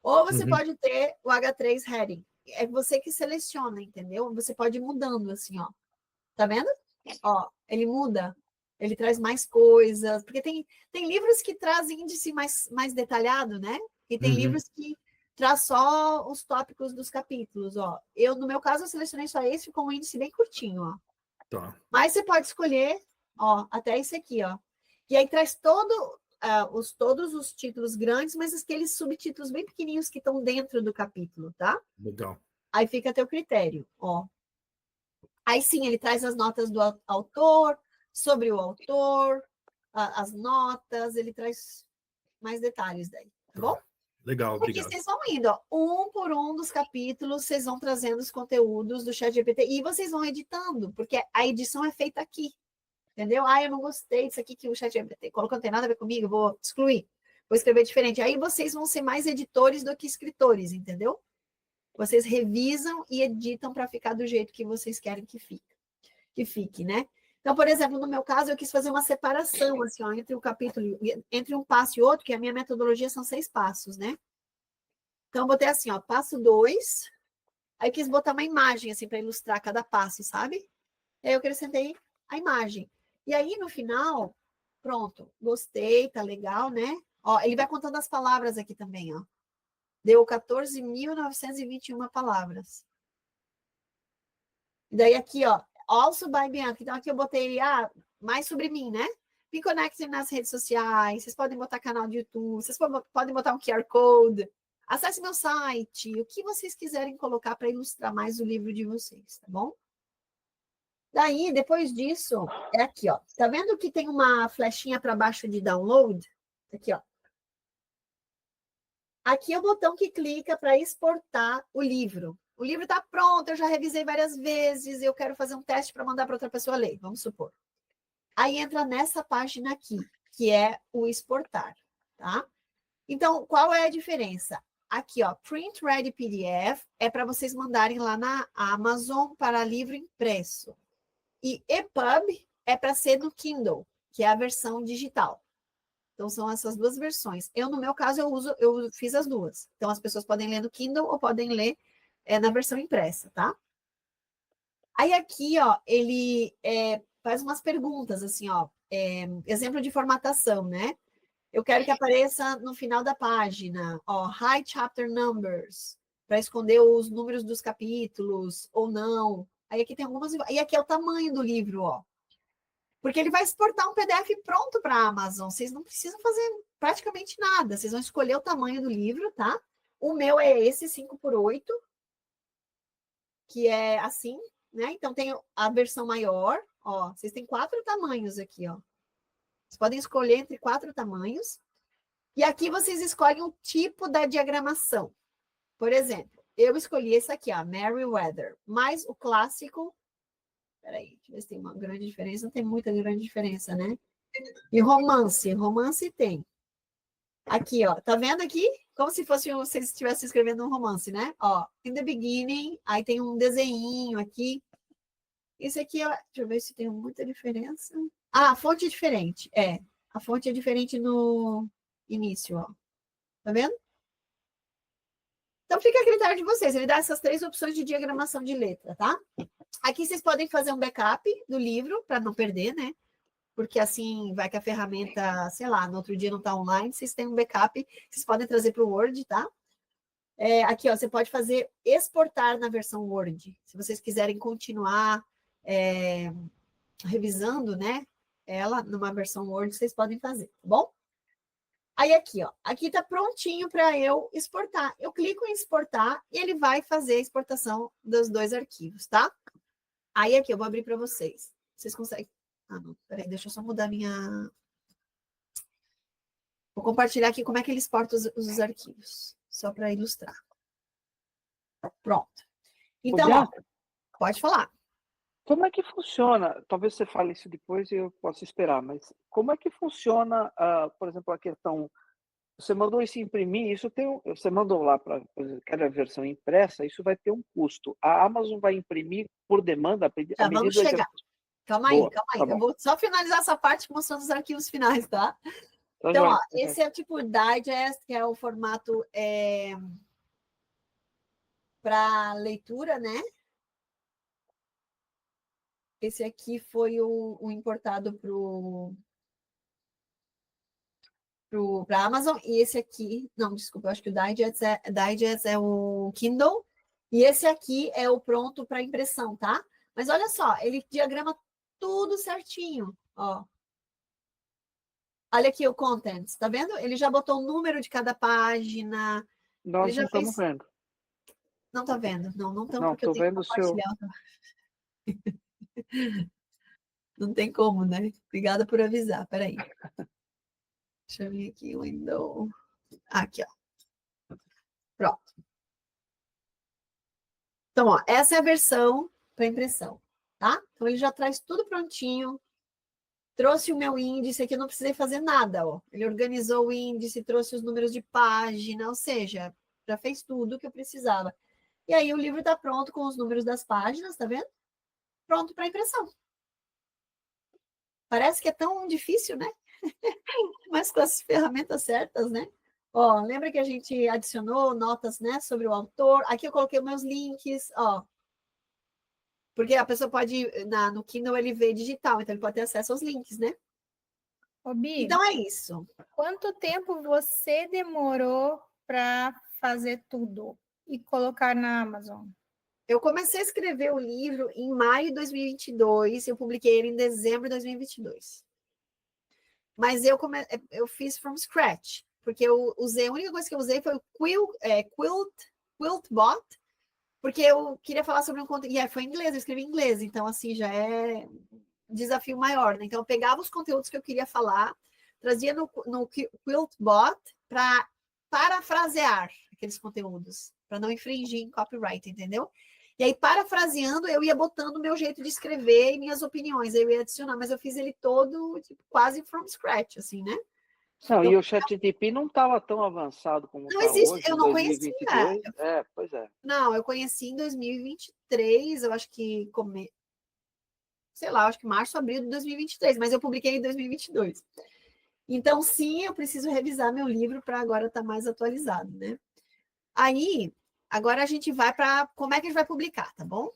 Ou você pode ter o H3 heading. É você que seleciona, entendeu? Você pode ir mudando assim, ó. Tá vendo? Ó, ele muda. Ele traz mais coisas. Porque tem livros que trazem índice mais detalhado, né? E tem livros que traz só os tópicos dos capítulos, ó. No meu caso, eu selecionei só esse, ficou um índice bem curtinho, ó. Tá. Mas você pode escolher, ó, até esse aqui, ó. E aí traz todos os títulos grandes, mas aqueles subtítulos bem pequenininhos que estão dentro do capítulo, tá? Legal. Aí fica a teu critério, ó. Aí sim, ele traz as notas do autor, sobre o autor, as notas, ele traz mais detalhes daí, tá bom? Legal, obrigado. Porque vocês vão indo, ó, um por um dos capítulos, vocês vão trazendo os conteúdos do ChatGPT e vocês vão editando, porque a edição é feita aqui, entendeu? Eu não gostei disso aqui que o ChatGPT colocou, não tem nada a ver comigo, vou excluir, vou escrever diferente. Aí vocês vão ser mais editores do que escritores, entendeu? Vocês revisam e editam para ficar do jeito que vocês querem que fique, né? Então, por exemplo, no meu caso, eu quis fazer uma separação, assim, ó, entre o capítulo, entre um passo e outro, que a minha metodologia são 6 passos, né? Então, eu botei assim, ó, passo 2, aí eu quis botar uma imagem, assim, para ilustrar cada passo, sabe? Aí eu acrescentei a imagem. E aí, no final, pronto, gostei, tá legal, né? Ó, ele vai contando as palavras aqui também, ó. Deu 14.921 palavras. E daí aqui, ó, also by Bianca. Então aqui eu botei, mais sobre mim, né? Me conectem nas redes sociais, vocês podem botar canal de YouTube, vocês podem botar um QR Code, acesse meu site, o que vocês quiserem colocar para ilustrar mais o livro de vocês, tá bom? Daí, depois disso, é aqui, ó. Tá vendo que tem uma flechinha para baixo de download? Aqui, ó. Aqui é o botão que clica para exportar o livro. O livro está pronto, eu já revisei várias vezes, eu quero fazer um teste para mandar para outra pessoa ler, vamos supor. Aí entra nessa página aqui, que é o exportar, tá? Então, qual é a diferença? Aqui, ó, Print Ready PDF é para vocês mandarem lá na Amazon para livro impresso. E EPUB é para ser no Kindle, que é a versão digital. Então, são essas duas versões. Eu, no meu caso, eu fiz as duas. Então, as pessoas podem ler no Kindle ou podem ler na versão impressa, tá? Aí, aqui, ó, ele faz umas perguntas, assim, ó. Exemplo de formatação, né? Eu quero que apareça no final da página, ó, hide chapter numbers, para esconder os números dos capítulos, ou não. Aí, aqui tem algumas... E aqui é o tamanho do livro, ó. Porque ele vai exportar um PDF pronto para a Amazon. Vocês não precisam fazer praticamente nada. Vocês vão escolher o tamanho do livro, tá? O meu é esse 5x8, que é assim, né? Então tem a versão maior, ó. Vocês têm 4 tamanhos aqui, ó. Vocês podem escolher entre 4 tamanhos. E aqui vocês escolhem o tipo da diagramação. Por exemplo, eu escolhi esse aqui, ó, Merriweather, mais o clássico. Peraí, deixa eu ver se tem uma grande diferença. Não tem muita grande diferença, né? E romance. Romance tem. Aqui, ó. Tá vendo aqui? Como se fosse vocês estivessem escrevendo um romance, né? Ó, in the beginning. Aí tem um desenhinho aqui. Esse aqui, ó, deixa eu ver se tem muita diferença. A fonte é diferente. A fonte é diferente no início, ó. Tá vendo? Então, fica a critério de vocês. Ele dá essas 3 opções de diagramação de letra, tá? Aqui vocês podem fazer um backup do livro, para não perder, né? Porque assim, vai que a ferramenta, sei lá, no outro dia não está online, vocês têm um backup, vocês podem trazer para o Word, tá? Aqui, ó, você pode fazer exportar na versão Word. Se vocês quiserem continuar revisando, né? Ela numa versão Word, vocês podem fazer, tá bom? Aí aqui, ó, aqui tá prontinho para eu exportar. Eu clico em exportar e ele vai fazer a exportação dos 2 arquivos, tá? Aí aqui, eu vou abrir para vocês. Vocês conseguem... não, peraí, deixa eu só mudar minha... Vou compartilhar aqui como é que ele exporta os arquivos, só para ilustrar. Pronto. Então, ó, pode falar. Como é que funciona? Talvez você fale isso depois e eu possa esperar, mas como é que funciona, por exemplo, a questão... Você mandou isso imprimir, você mandou lá para cada versão impressa, isso vai ter um custo. A Amazon vai imprimir por demanda? Já vamos chegar. Calma aí, calma aí. Tá, eu vou só finalizar essa parte mostrando os arquivos finais, tá? Então, ó, esse é o tipo Digest, que é o formato para leitura, né? Esse aqui foi o importado para a Amazon, e esse aqui, não, desculpa, eu acho que o Digest é o Kindle, e esse aqui é o pronto para impressão, tá? Mas olha só, ele diagrama tudo certinho, ó. Olha aqui o contents, tá vendo? Ele já botou o número de cada página. Nós não estamos vendo. Não tá vendo? Não estamos, porque eu tenho vendo que compartilhar. Não tem como, né? Obrigada por avisar, peraí. Deixa eu vir aqui, window. Aqui, ó. Pronto. Então, ó, essa é a versão para impressão, tá? Então, ele já traz tudo prontinho. Trouxe o meu índice aqui, eu não precisei fazer nada, ó. Ele organizou o índice, trouxe os números de página, ou seja, já fez tudo o que eu precisava. E aí, o livro está pronto com os números das páginas, tá vendo? Pronto para impressão. Parece que é tão difícil, né? Mas com as ferramentas certas, né? Ó, lembra que a gente adicionou notas, né, sobre o autor? Aqui eu coloquei meus links, ó. Porque a pessoa pode, no Kindle, ele vê digital, então ele pode ter acesso aos links, né? Ô, Bi, Então é isso. quanto tempo você demorou para fazer tudo e colocar na Amazon? Eu comecei a escrever o livro em maio de 2022, eu publiquei ele em dezembro de 2022. Mas eu fiz from scratch, porque a única coisa que eu usei foi o Quiltbot, porque eu queria falar sobre um conteúdo, e foi em inglês, eu escrevi em inglês, então assim, já é desafio maior, né? Então eu pegava os conteúdos que eu queria falar, trazia no Quiltbot para parafrasear aqueles conteúdos, para não infringir em copyright, entendeu? E aí, parafraseando, eu ia botando o meu jeito de escrever e minhas opiniões, eu ia adicionar, mas eu fiz ele todo, tipo, quase from scratch, assim, né? Não, Então, e o ChatGPT não estava tão avançado como não está existe, hoje, eu em não conhecia. 2022. Pois é. Não, eu conheci em 2023, eu acho que, sei lá, acho que março, abril de 2023, mas eu publiquei em 2022. Então, sim, eu preciso revisar meu livro para agora estar mais atualizado, né? Aí, agora a gente vai para como é que a gente vai publicar, tá bom?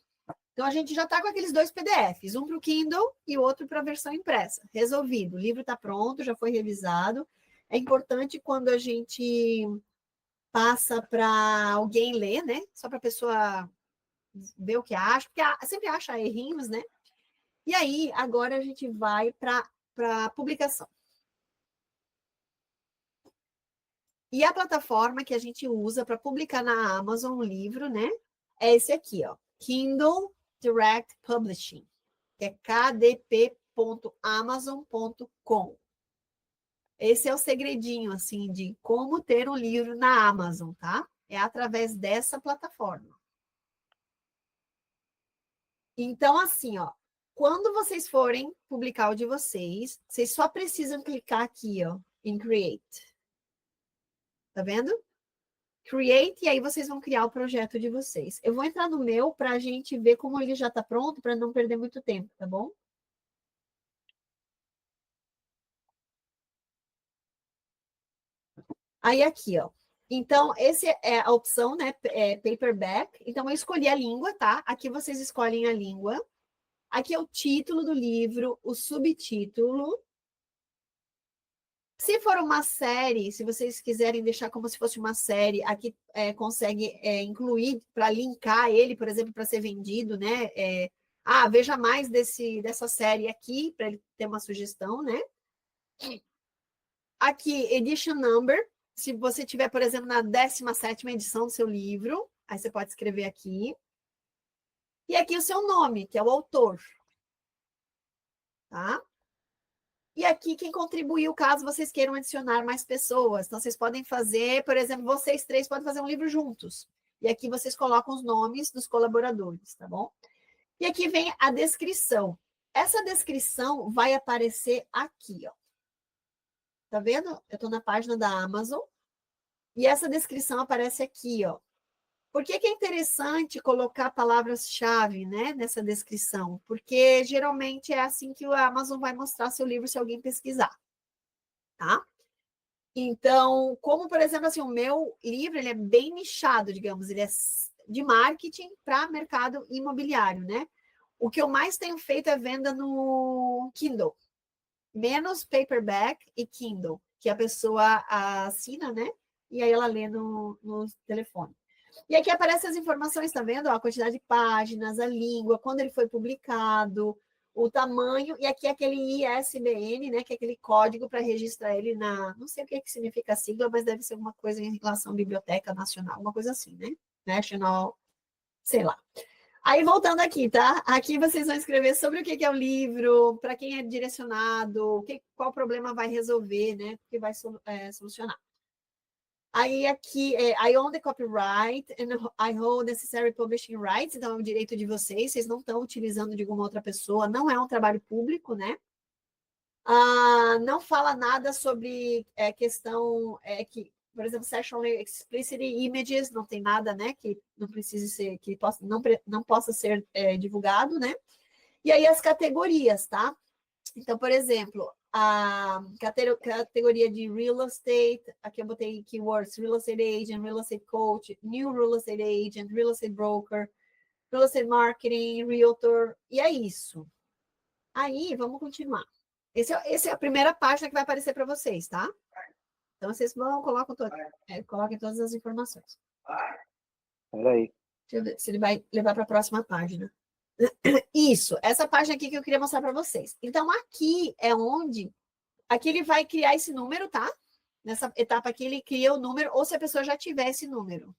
Então, a gente já está com aqueles 2 PDFs, um para o Kindle e outro para a versão impressa. Resolvido. O livro está pronto, já foi revisado. É importante quando a gente passa para alguém ler, né? Só para a pessoa ver o que acha, porque sempre acha errinhos, né? E aí, agora a gente vai para a publicação. E a plataforma que a gente usa para publicar na Amazon o livro, né? É esse aqui, ó. Kindle Direct Publishing, que é kdp.amazon.com. Esse é o segredinho, assim, de como ter um livro na Amazon, tá? É através dessa plataforma. Então, assim, ó, quando vocês forem publicar o de vocês, vocês só precisam clicar aqui, ó, em Create. Tá vendo? Create, e aí vocês vão criar o projeto de vocês. Eu vou entrar no meu para a gente ver como ele já está pronto, para não perder muito tempo, tá bom? Aí aqui, ó. Então, esse é a opção, né? É paperback. Então, eu escolhi a língua, tá? Aqui vocês escolhem a língua. Aqui é o título do livro, o subtítulo. Se for uma série, se vocês quiserem deixar como se fosse uma série, aqui consegue incluir para linkar ele, por exemplo, para ser vendido, né? Veja mais dessa série aqui, para ele ter uma sugestão, né? Aqui, edition number. Se você tiver, por exemplo, na 17ª edição do seu livro, aí você pode escrever aqui. E aqui o seu nome, que é o autor. Tá? E aqui quem contribuiu, caso vocês queiram adicionar mais pessoas. Então, vocês podem fazer, por exemplo, vocês 3 podem fazer um livro juntos. E aqui vocês colocam os nomes dos colaboradores, tá bom? E aqui vem a descrição. Essa descrição vai aparecer aqui, ó. Tá vendo? Eu estou na página da Amazon. E essa descrição aparece aqui, ó. Por que é interessante colocar palavras-chave, né, nessa descrição? Porque geralmente é assim que o Amazon vai mostrar seu livro se alguém pesquisar, tá? Então, como por exemplo, assim, o meu livro, ele é bem nichado, digamos, ele é de marketing para mercado imobiliário, né? O que eu mais tenho feito é venda no Kindle, menos paperback e Kindle, que a pessoa assina, né? E aí ela lê no telefone. E aqui aparecem as informações, tá vendo? A quantidade de páginas, a língua, quando ele foi publicado, o tamanho, e aqui aquele ISBN, né? Que é aquele código para registrar ele na. Não sei o que significa a sigla, mas deve ser alguma coisa em relação à Biblioteca Nacional, alguma coisa assim, né? National, sei lá. Aí, voltando aqui, tá? Aqui vocês vão escrever sobre o que é o livro, para quem é direcionado, qual problema vai resolver, né? O que vai solucionar. Aí aqui, I own the copyright and I hold necessary publishing rights, então é o direito de vocês não estão utilizando de alguma outra pessoa, não é um trabalho público, né? Não fala nada sobre questão que, por exemplo, sexually explicit images, não tem nada, né, que não precise ser, que não possa ser divulgado, né? E aí as categorias, tá? Então, por exemplo, a categoria de real estate, aqui eu botei keywords, real estate agent, real estate coach, new real estate agent, real estate broker, real estate marketing, realtor, e é isso. Aí, vamos continuar. Essa é a primeira página que vai aparecer para vocês, tá? Então, vocês coloquem todas as informações. Peraí. Deixa eu ver se ele vai levar para a próxima página. Isso, essa página aqui que eu queria mostrar para vocês. Então, aqui é onde... Aqui ele vai criar esse número, tá? Nessa etapa aqui, ele cria o número, ou se a pessoa já tiver esse número.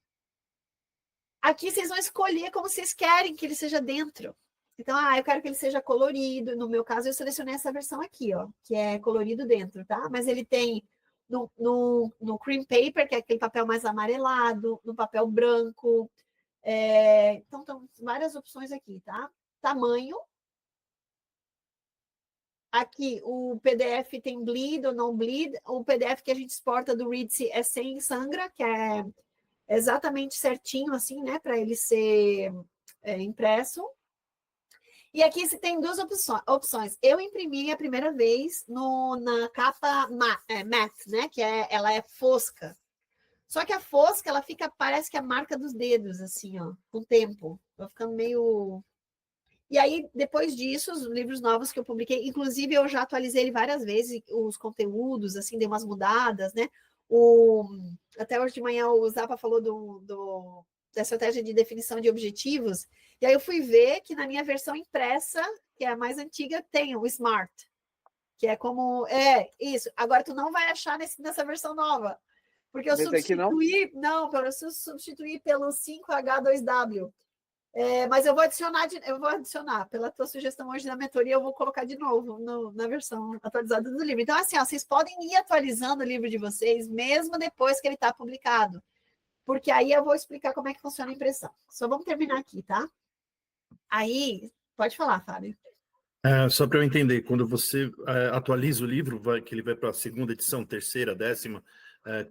Aqui vocês vão escolher como vocês querem que ele seja dentro. Então, eu quero que ele seja colorido. No meu caso, eu selecionei essa versão aqui, ó, que é colorido dentro, tá? Mas ele tem no cream paper, que é aquele papel mais amarelado, no papel branco. Então, estão várias opções aqui, tá? Tamanho. Aqui, o PDF tem bleed ou não bleed. O PDF que a gente exporta do Readsy é sem sangra, que é exatamente certinho, assim, né? Para ele ser impresso. E aqui você tem duas opções. Eu imprimi a primeira vez na capa matte, né? Que ela é fosca. Só que a fosca, ela parece que é a marca dos dedos, assim, ó, com o tempo. Vai ficando meio... E aí, depois disso, os livros novos que eu publiquei, inclusive eu já atualizei ele várias vezes, os conteúdos, assim, dei umas mudadas, né? Até hoje de manhã o Zapa falou da estratégia de definição de objetivos, e aí eu fui ver que na minha versão impressa, que é a mais antiga, tem o Smart, que é como... isso. Agora, tu não vai achar nessa versão nova, porque eu substituí... Não, eu substituí pelo 5H2W. Mas eu vou adicionar, pela tua sugestão hoje da mentoria, eu vou colocar de novo na versão atualizada do livro. Então, assim, vocês podem ir atualizando o livro de vocês, mesmo depois que ele está publicado, porque aí eu vou explicar como é que funciona a impressão. Só vamos terminar aqui, tá? Aí, pode falar, Fábio. Só para eu entender, quando você atualiza o livro, que ele vai para a segunda edição, terceira, 10ª,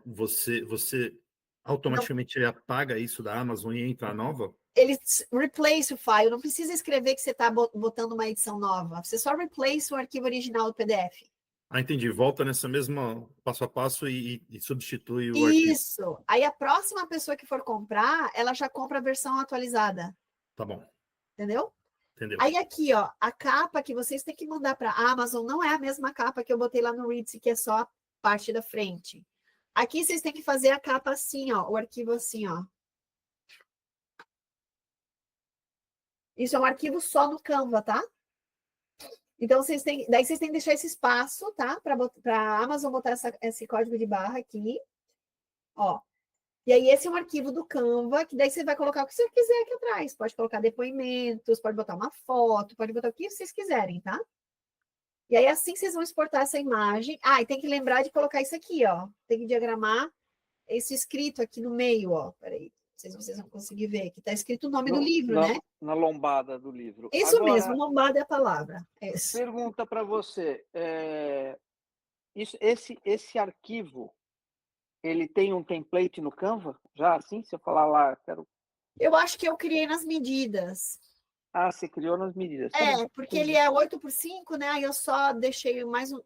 você automaticamente apaga isso da Amazon e entra a nova? Ele replace o file, não precisa escrever que você está botando uma edição nova, você só replace o arquivo original do PDF. Entendi. Volta nessa mesma passo a passo e substitui o arquivo. Isso. Aí a próxima pessoa que for comprar, ela já compra a versão atualizada. Tá bom. Entendeu? Entendeu. Aí aqui, ó, a capa que vocês têm que mandar para a Amazon não é a mesma capa que eu botei lá no Readsy, que é só a parte da frente. Aqui vocês têm que fazer a capa assim, ó, o arquivo assim, ó. Isso é um arquivo só no Canva, tá? Então, vocês têm que deixar esse espaço, tá? Para a Amazon botar esse código de barra aqui. Ó. E aí, esse é um arquivo do Canva, que daí você vai colocar o que você quiser aqui atrás. Pode colocar depoimentos, pode botar uma foto, pode botar o que vocês quiserem, tá? E aí, assim vocês vão exportar essa imagem. E tem que lembrar de colocar isso aqui, ó. Tem que diagramar esse escrito aqui no meio, ó. Peraí. Não sei se vocês vão conseguir ver, que está escrito o nome do livro, né? Na lombada do livro. Isso agora, mesmo, lombada é a palavra. Isso. Pergunta para você. Esse arquivo, ele tem um template no Canva? Já assim, se eu falar lá, quero... Eu acho que eu criei nas medidas. Você criou nas medidas. Porque ele é 8x5, né? Aí eu só deixei mais um...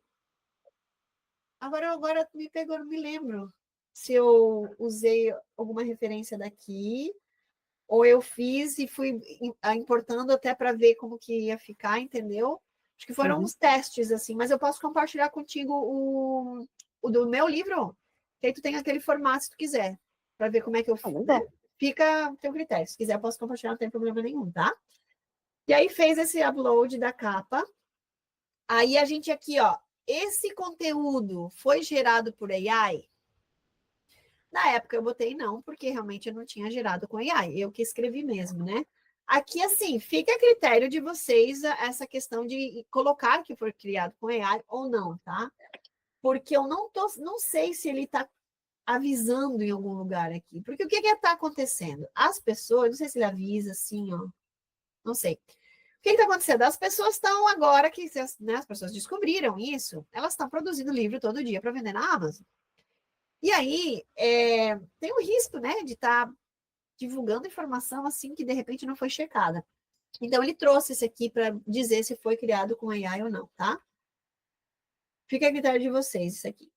Agora me pegou, não me lembro se eu usei alguma referência daqui, ou eu fiz e fui importando até para ver como que ia ficar, entendeu? Acho que foram uns testes, assim, mas eu posso compartilhar contigo o do meu livro, que aí tu tem aquele formato se tu quiser, para ver como é que eu fiz. Fica a teu critério. Se quiser, eu posso compartilhar, não tem problema nenhum, tá? E aí fez esse upload da capa. Aí a gente aqui, ó, esse conteúdo foi gerado por AI? Na época eu botei não, porque realmente eu não tinha gerado com AI, eu que escrevi mesmo, né? Aqui, assim, fica a critério de vocês essa questão de colocar que foi criado com AI ou não, tá? Porque eu não sei se ele está avisando em algum lugar aqui. Porque o que está acontecendo? As pessoas, não sei se ele avisa assim, ó, não sei. O que está acontecendo? As pessoas estão agora que né, as pessoas descobriram isso, elas estão produzindo livro todo dia para vender na Amazon. E aí, tem o risco, né, de estar divulgando informação assim que de repente não foi checada. Então, ele trouxe esse aqui para dizer se foi criado com AI ou não, tá? Fica a critério de vocês, isso aqui.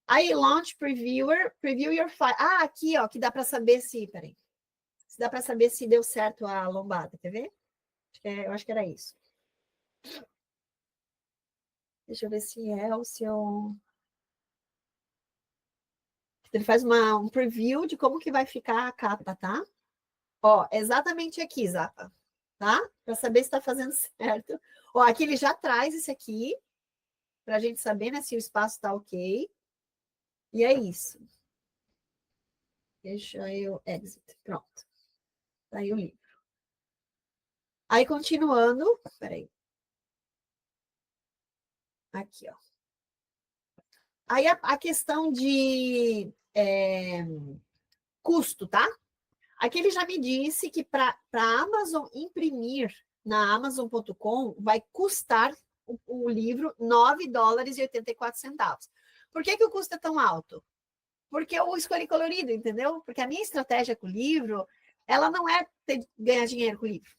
Aí, Launch Previewer, Preview Your File. Aqui, ó, que dá para saber se... Peraí. Se dá para saber se deu certo a lombada, quer ver? Eu acho que era isso. Deixa eu ver se é o seu... Ele faz um preview de como que vai ficar a capa, tá? Ó, exatamente aqui, Zapa, tá? Para saber se está fazendo certo. Ó, aqui ele já traz esse aqui, para a gente saber, né, se o espaço está ok. E é isso. Deixa eu exit. Pronto. Tá aí o livro. Aí, continuando. Peraí. Aqui, ó. Aí, a questão de custo, tá? Aqui ele já me disse que para a Amazon imprimir na Amazon.com vai custar o livro $9,84. Por que o custo é tão alto? Porque eu escolhi colorido, entendeu? Porque a minha estratégia com o livro, ela não é ganhar dinheiro com o livro.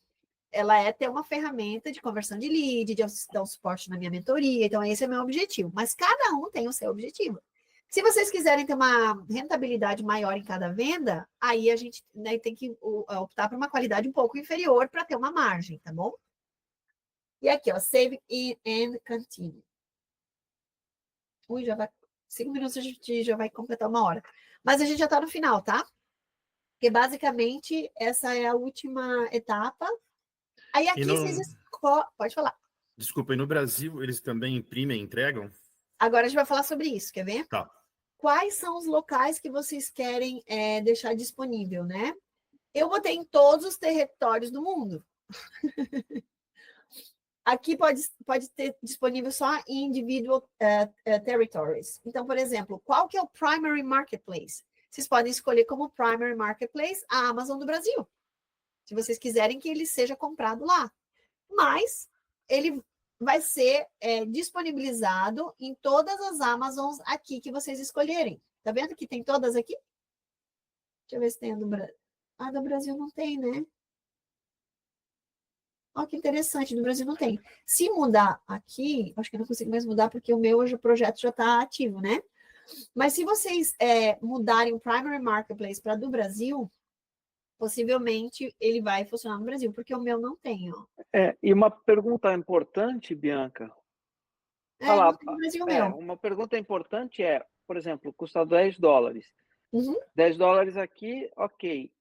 Ela é ter uma ferramenta de conversão de lead, de dar um suporte na minha mentoria. Então, esse é o meu objetivo. Mas cada um tem o seu objetivo. Se vocês quiserem ter uma rentabilidade maior em cada venda, aí a gente, né, tem que optar por uma qualidade um pouco inferior para ter uma margem, tá bom? E aqui, ó, save and continue. Ui, já vai... 5 minutos a gente já vai completar 1 hora. Mas a gente já está no final, tá? Porque basicamente essa é a última etapa. Aí aqui vocês pode falar. Desculpa, e no Brasil eles também imprimem e entregam? Agora a gente vai falar sobre isso, quer ver? Tá. Quais são os locais que vocês querem deixar disponível, né? Eu botei em todos os territórios do mundo. Aqui pode ter disponível só em individual territories. Então, por exemplo, qual que é o primary marketplace? Vocês podem escolher como primary marketplace a Amazon do Brasil. Se vocês quiserem que ele seja comprado lá. Mas ele vai ser disponibilizado em todas as Amazons aqui que vocês escolherem. Tá vendo que tem todas aqui? Deixa eu ver se tem a do Brasil. A do Brasil não tem, né? Olha que interessante, no Brasil não tem. Se mudar aqui, acho que eu não consigo mais mudar porque o meu projeto já está ativo, né? Mas se vocês mudarem o Primary Marketplace para do Brasil, possivelmente ele vai funcionar no Brasil, porque o meu não tem, ó. E uma pergunta importante, Bianca. Não tem no Brasil o meu. Uma pergunta importante é, por exemplo, custa $10. Uhum. $10 aqui, ok.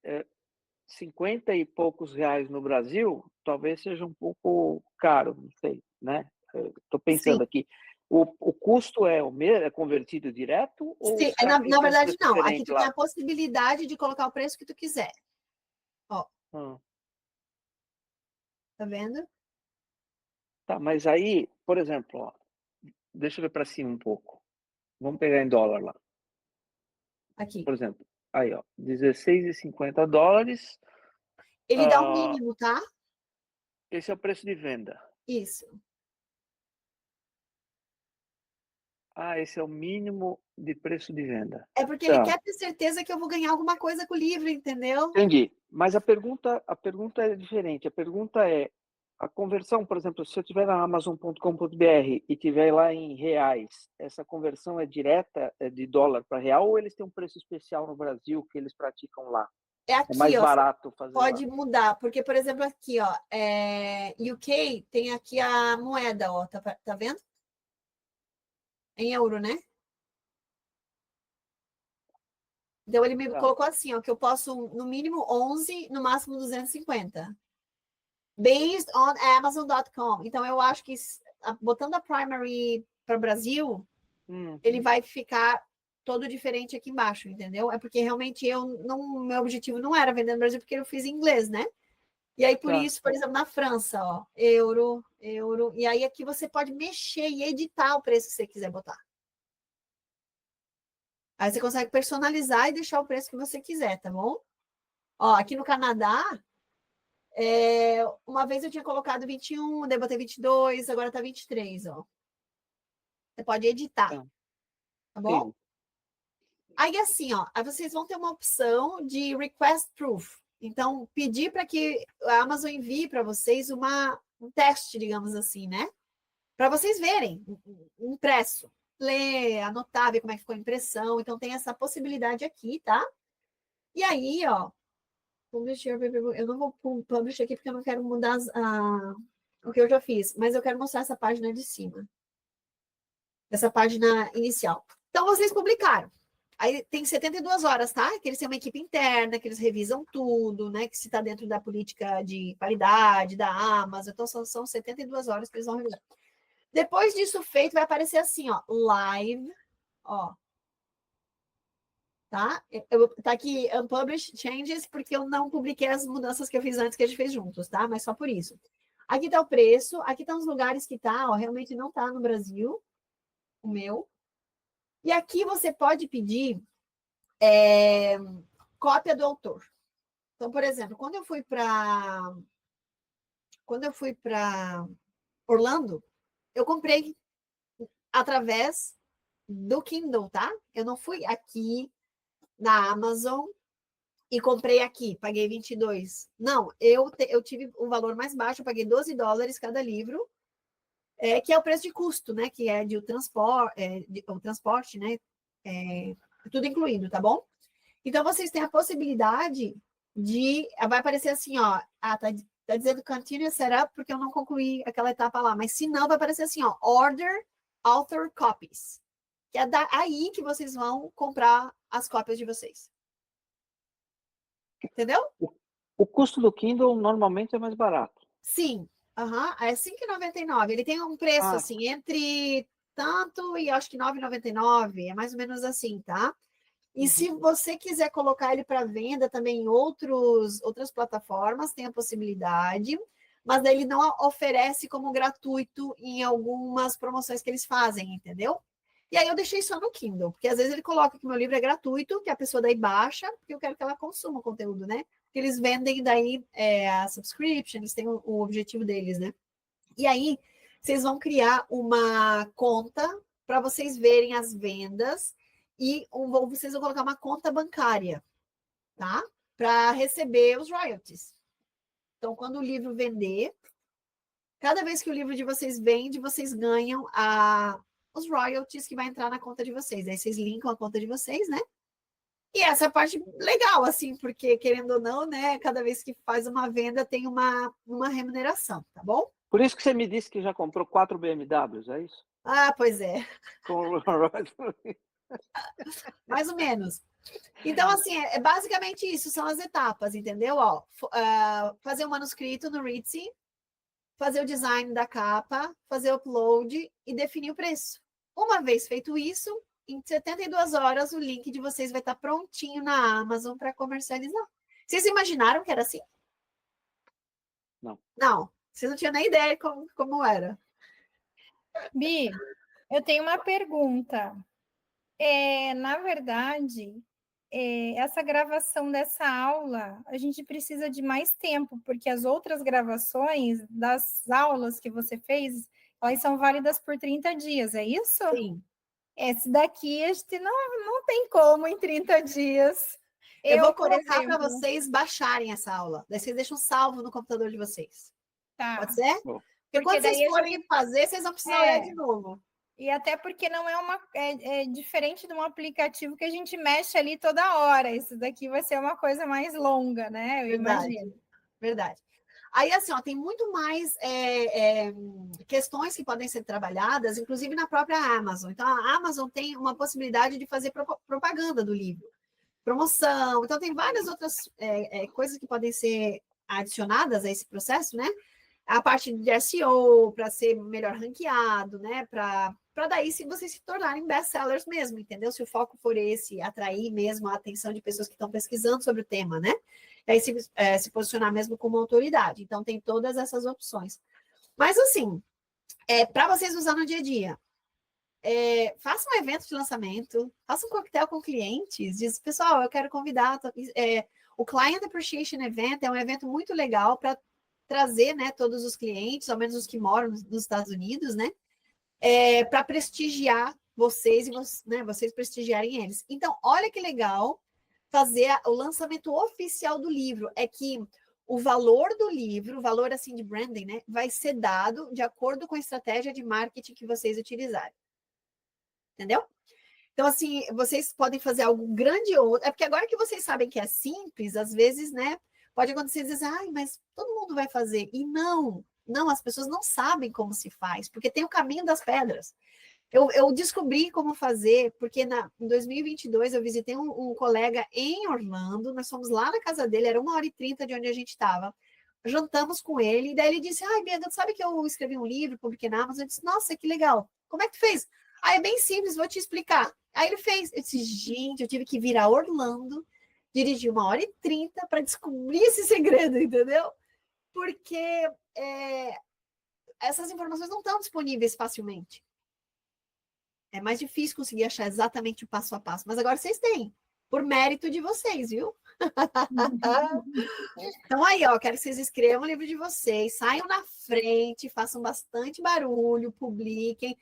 50 e poucos reais no Brasil, talvez seja um pouco caro, não sei, né? Estou pensando aqui. O custo é o mesmo? É convertido direto? Ou Sim, na verdade, não. Aqui tu tem a possibilidade de colocar o preço que tu quiser. Ó. Tá vendo? Tá, mas aí, por exemplo, ó, deixa eu ver para cima um pouco. Vamos pegar em dólar lá. Aqui. Por exemplo, aí, ó, $16,50. Ele dá um mínimo, tá? Esse é o preço de venda. Isso. Esse é o mínimo de preço de venda. É porque ele quer ter certeza que eu vou ganhar alguma coisa com o livro, entendeu? Entendi. Mas a pergunta é diferente. A pergunta é, a conversão, por exemplo, se eu estiver na Amazon.com.br e tiver lá em reais, essa conversão é direta de dólar para real ou eles têm um preço especial no Brasil que eles praticam lá? É aqui, mais barato fazer pode lá. mudar, porque, por exemplo, aqui, ó, UK tem aqui a moeda, ó, tá vendo? Em euro, né? Então, ele me colocou assim, ó, que eu posso, no mínimo, 11, no máximo 250. Based on Amazon.com. Então, eu acho que, botando a primary para o Brasil, ele vai ficar todo diferente aqui embaixo, entendeu? É porque realmente meu objetivo não era vender no Brasil, porque eu fiz em inglês, né? E aí, por isso, por exemplo, na França, ó, euro, e aí aqui você pode mexer e editar o preço que você quiser botar. Aí você consegue personalizar e deixar o preço que você quiser, tá bom? Ó, aqui no Canadá, uma vez eu tinha colocado 21, daí botei 22, agora tá 23, ó. Você pode editar, tá bom? Sim. Aí, assim, ó, aí vocês vão ter uma opção de request proof. Então, pedir para que a Amazon envie para vocês um teste, digamos assim, né? Para vocês verem, impresso. Ler, anotar, ver como é que ficou a impressão. Então, tem essa possibilidade aqui, tá? E aí, ó, eu não vou publish aqui porque eu não quero mudar o que eu já fiz, mas eu quero mostrar essa página de cima. dessa página inicial. Então, vocês publicaram. Aí tem 72 horas, tá? Que eles têm uma equipe interna, que eles revisam tudo, né? Que se está dentro da política de qualidade da Amazon. Então, são 72 horas que eles vão revisar. Depois disso feito, vai aparecer assim, ó, live, ó. Tá? Tá aqui Unpublished Changes, porque eu não publiquei as mudanças que eu fiz antes, que a gente fez juntos, tá? Mas só por isso. Aqui tá o preço, aqui estão os lugares que tá, ó, realmente não tá no Brasil, o meu. E aqui você pode pedir cópia do autor. Então, por exemplo, quando eu fui para Orlando, eu comprei através do Kindle, tá? Eu não fui aqui na Amazon e comprei aqui, paguei 22. Não, eu tive um valor mais baixo, eu paguei $12 cada livro, que é o preço de custo, né? Que é o transporte, né? Tudo incluído, tá bom? Então, vocês têm a possibilidade de... Vai aparecer assim, ó. Tá dizendo continue setup, porque eu não concluí aquela etapa lá. Mas se não, vai aparecer assim, ó. Order author copies. Que é aí que vocês vão comprar as cópias de vocês. Entendeu? O custo do Kindle normalmente é mais barato. Sim. É R$5,99. Ele tem um preço, assim, entre tanto e acho que R$9,99. É mais ou menos assim, tá? E se você quiser colocar ele para venda também em outras plataformas, tem a possibilidade, mas daí ele não oferece como gratuito em algumas promoções que eles fazem, entendeu? E aí eu deixei só no Kindle, porque às vezes ele coloca que meu livro é gratuito, que a pessoa daí baixa, porque eu quero que ela consuma o conteúdo, né? Porque eles vendem daí a subscription, eles têm o objetivo deles, né? E aí vocês vão criar uma conta para vocês verem as vendas e vocês vão colocar uma conta bancária, tá? Para receber os royalties. Então, quando o livro vender, cada vez que o livro de vocês vende, vocês ganham os royalties que vai entrar na conta de vocês. Aí vocês linkam a conta de vocês, né? E essa é a parte legal, assim, porque, querendo ou não, né? Cada vez que faz uma venda, tem uma remuneração, tá bom? Por isso que você me disse que já comprou 4 BMWs, é isso? Ah, pois é. Com... Mais ou menos. Então, assim, é basicamente isso, são as etapas, entendeu? Ó, fazer o manuscrito no Readse, fazer o design da capa, fazer o upload e definir o preço. Uma vez feito isso, em 72 horas, o link de vocês vai estar prontinho na Amazon para comercializar. Vocês imaginaram que era assim? Não. Não, vocês não tinham nem ideia como era. Bi, eu tenho uma pergunta. Na verdade, essa gravação dessa aula, a gente precisa de mais tempo, porque as outras gravações das aulas que você fez, elas são válidas por 30 dias, é isso? Sim. Esse daqui, a gente não tem como em 30 dias. Eu vou colocar para vocês baixarem essa aula. Daí vocês deixam salvo no computador de vocês. Tá. Pode ser? Bom. Porque quando vocês forem fazer, vocês vão precisar olhar de novo. E até porque não é diferente de um aplicativo que a gente mexe ali toda hora. Isso daqui vai ser uma coisa mais longa, né? Eu imagino. Verdade. Aí, assim, ó, tem muito mais questões que podem ser trabalhadas, inclusive na própria Amazon. Então, a Amazon tem uma possibilidade de fazer propaganda do livro, promoção. Então, tem várias outras coisas que podem ser adicionadas a esse processo, né? A parte de SEO, para ser melhor ranqueado, né? Para daí, se vocês se tornarem best-sellers mesmo, entendeu? Se o foco for esse, atrair mesmo a atenção de pessoas que estão pesquisando sobre o tema, né? E aí se posicionar mesmo como autoridade. Então, tem todas essas opções. Mas, assim, para vocês usar no dia a dia, faça um evento de lançamento, faça um coquetel com clientes, diz, pessoal, eu quero convidar... o Client Appreciation Event é um evento muito legal para trazer, né, todos os clientes, ao menos os que moram nos Estados Unidos, né, para prestigiar vocês e vocês prestigiarem eles. Então, olha que legal fazer o lançamento oficial do livro. É que o valor do livro, o valor assim de branding, né, vai ser dado de acordo com a estratégia de marketing que vocês utilizarem. Entendeu? Então, assim, vocês podem fazer algo grandioso. É porque agora que vocês sabem que é simples, às vezes, né, pode acontecer dizer, mas todo mundo vai fazer. E não, as pessoas não sabem como se faz, porque tem o caminho das pedras. Eu descobri como fazer, porque em 2022 eu visitei um colega em Orlando, nós fomos lá na casa dele, era 1h30 de onde a gente estava, jantamos com ele, e daí ele disse, ai, Bianca, sabe que eu escrevi um livro, publiquei na Amazon? Eu disse, nossa, que legal, como é que tu fez? Ah, é bem simples, vou te explicar. Aí ele fez, eu disse, gente, eu tive que vir a Orlando, dirigir 1h30 para descobrir esse segredo, entendeu? Porque essas informações não estão disponíveis facilmente. É mais difícil conseguir achar exatamente o passo a passo, mas agora vocês têm, por mérito de vocês, viu? Então aí, ó, quero que vocês escrevam o livro de vocês, saiam na frente, façam bastante barulho, publiquem,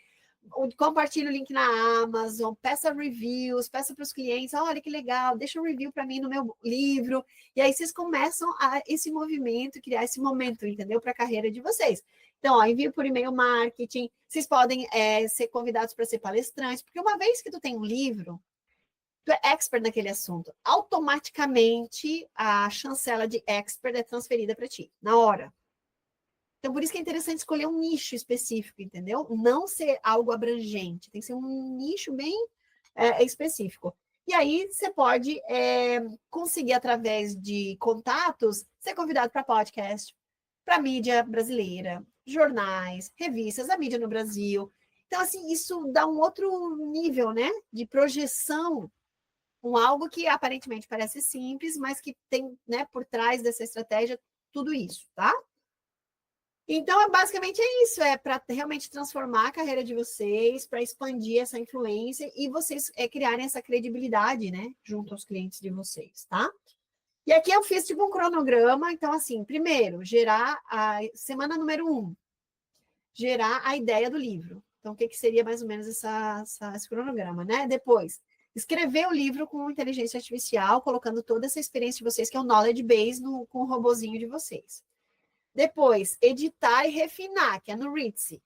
compartilhe o link na Amazon, peça reviews, peça para os clientes, olha que legal, deixa um review para mim no meu livro, e aí vocês começam esse movimento, criar esse momento, entendeu? Para a carreira de vocês. Então, ó, envio por e-mail marketing, vocês podem ser convidados para ser palestrantes, porque uma vez que tu tem um livro, tu é expert naquele assunto, automaticamente a chancela de expert é transferida para ti, na hora. Então, por isso que é interessante escolher um nicho específico, entendeu? Não ser algo abrangente, tem que ser um nicho bem específico. E aí, você pode conseguir, através de contatos, ser convidado para podcast, para mídia brasileira, jornais, revistas, a mídia no Brasil. Então, assim, isso dá um outro nível, né, de projeção, algo que aparentemente parece simples, mas que tem, né, por trás dessa estratégia, tudo isso, tá? Então, basicamente é isso, é para realmente transformar a carreira de vocês, para expandir essa influência e vocês criarem essa credibilidade, né, junto aos clientes de vocês, tá? E aqui eu fiz tipo um cronograma, então assim, primeiro, gerar a semana número 1, gerar a ideia do livro. Então, o que seria mais ou menos esse cronograma, né? Depois, escrever o livro com inteligência artificial, colocando toda essa experiência de vocês, que é o knowledge base com o robozinho de vocês. Depois, editar e refinar, que é no Readsy.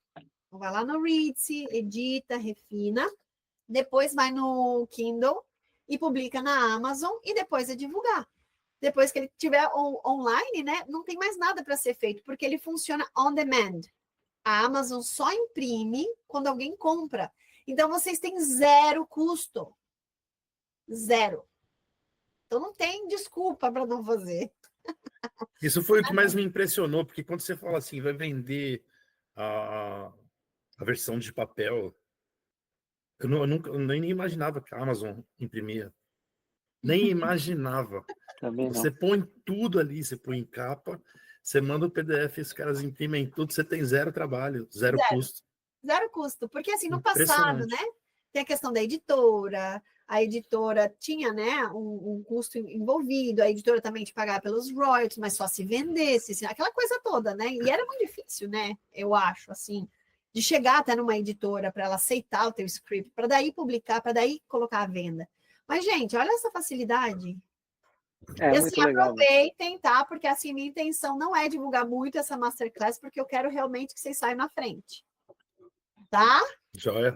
Então, vai lá no Readsy, edita, refina. Depois vai no Kindle e publica na Amazon e depois é divulgar. Depois que ele estiver online, né, não tem mais nada para ser feito, porque ele funciona on demand. A Amazon só imprime quando alguém compra. Então, vocês têm 0 custo. 0. Então, não tem desculpa para não fazer. Isso foi o que mais me impressionou, porque quando você fala assim, vai vender a versão de papel, eu nem imaginava que a Amazon imprimia. Nem imaginava. Também não. Você põe tudo ali, você põe em capa, você manda o PDF, os caras imprimem tudo, você tem 0 trabalho, 0 custo. 0 custo, porque assim, no passado, né, tem a questão da editora, a editora tinha, né, um custo envolvido, a editora também te pagava pelos royalties, mas só se vendesse, assim, aquela coisa toda, né, e era muito difícil, né, eu acho, assim, de chegar até numa editora para ela aceitar o teu script, para daí publicar, para daí colocar à venda. Mas, gente, olha essa facilidade. E assim, muito legal, aproveitem, tá? Porque assim, minha intenção não é divulgar muito essa masterclass, porque eu quero realmente que vocês saiam na frente. Tá? Joia.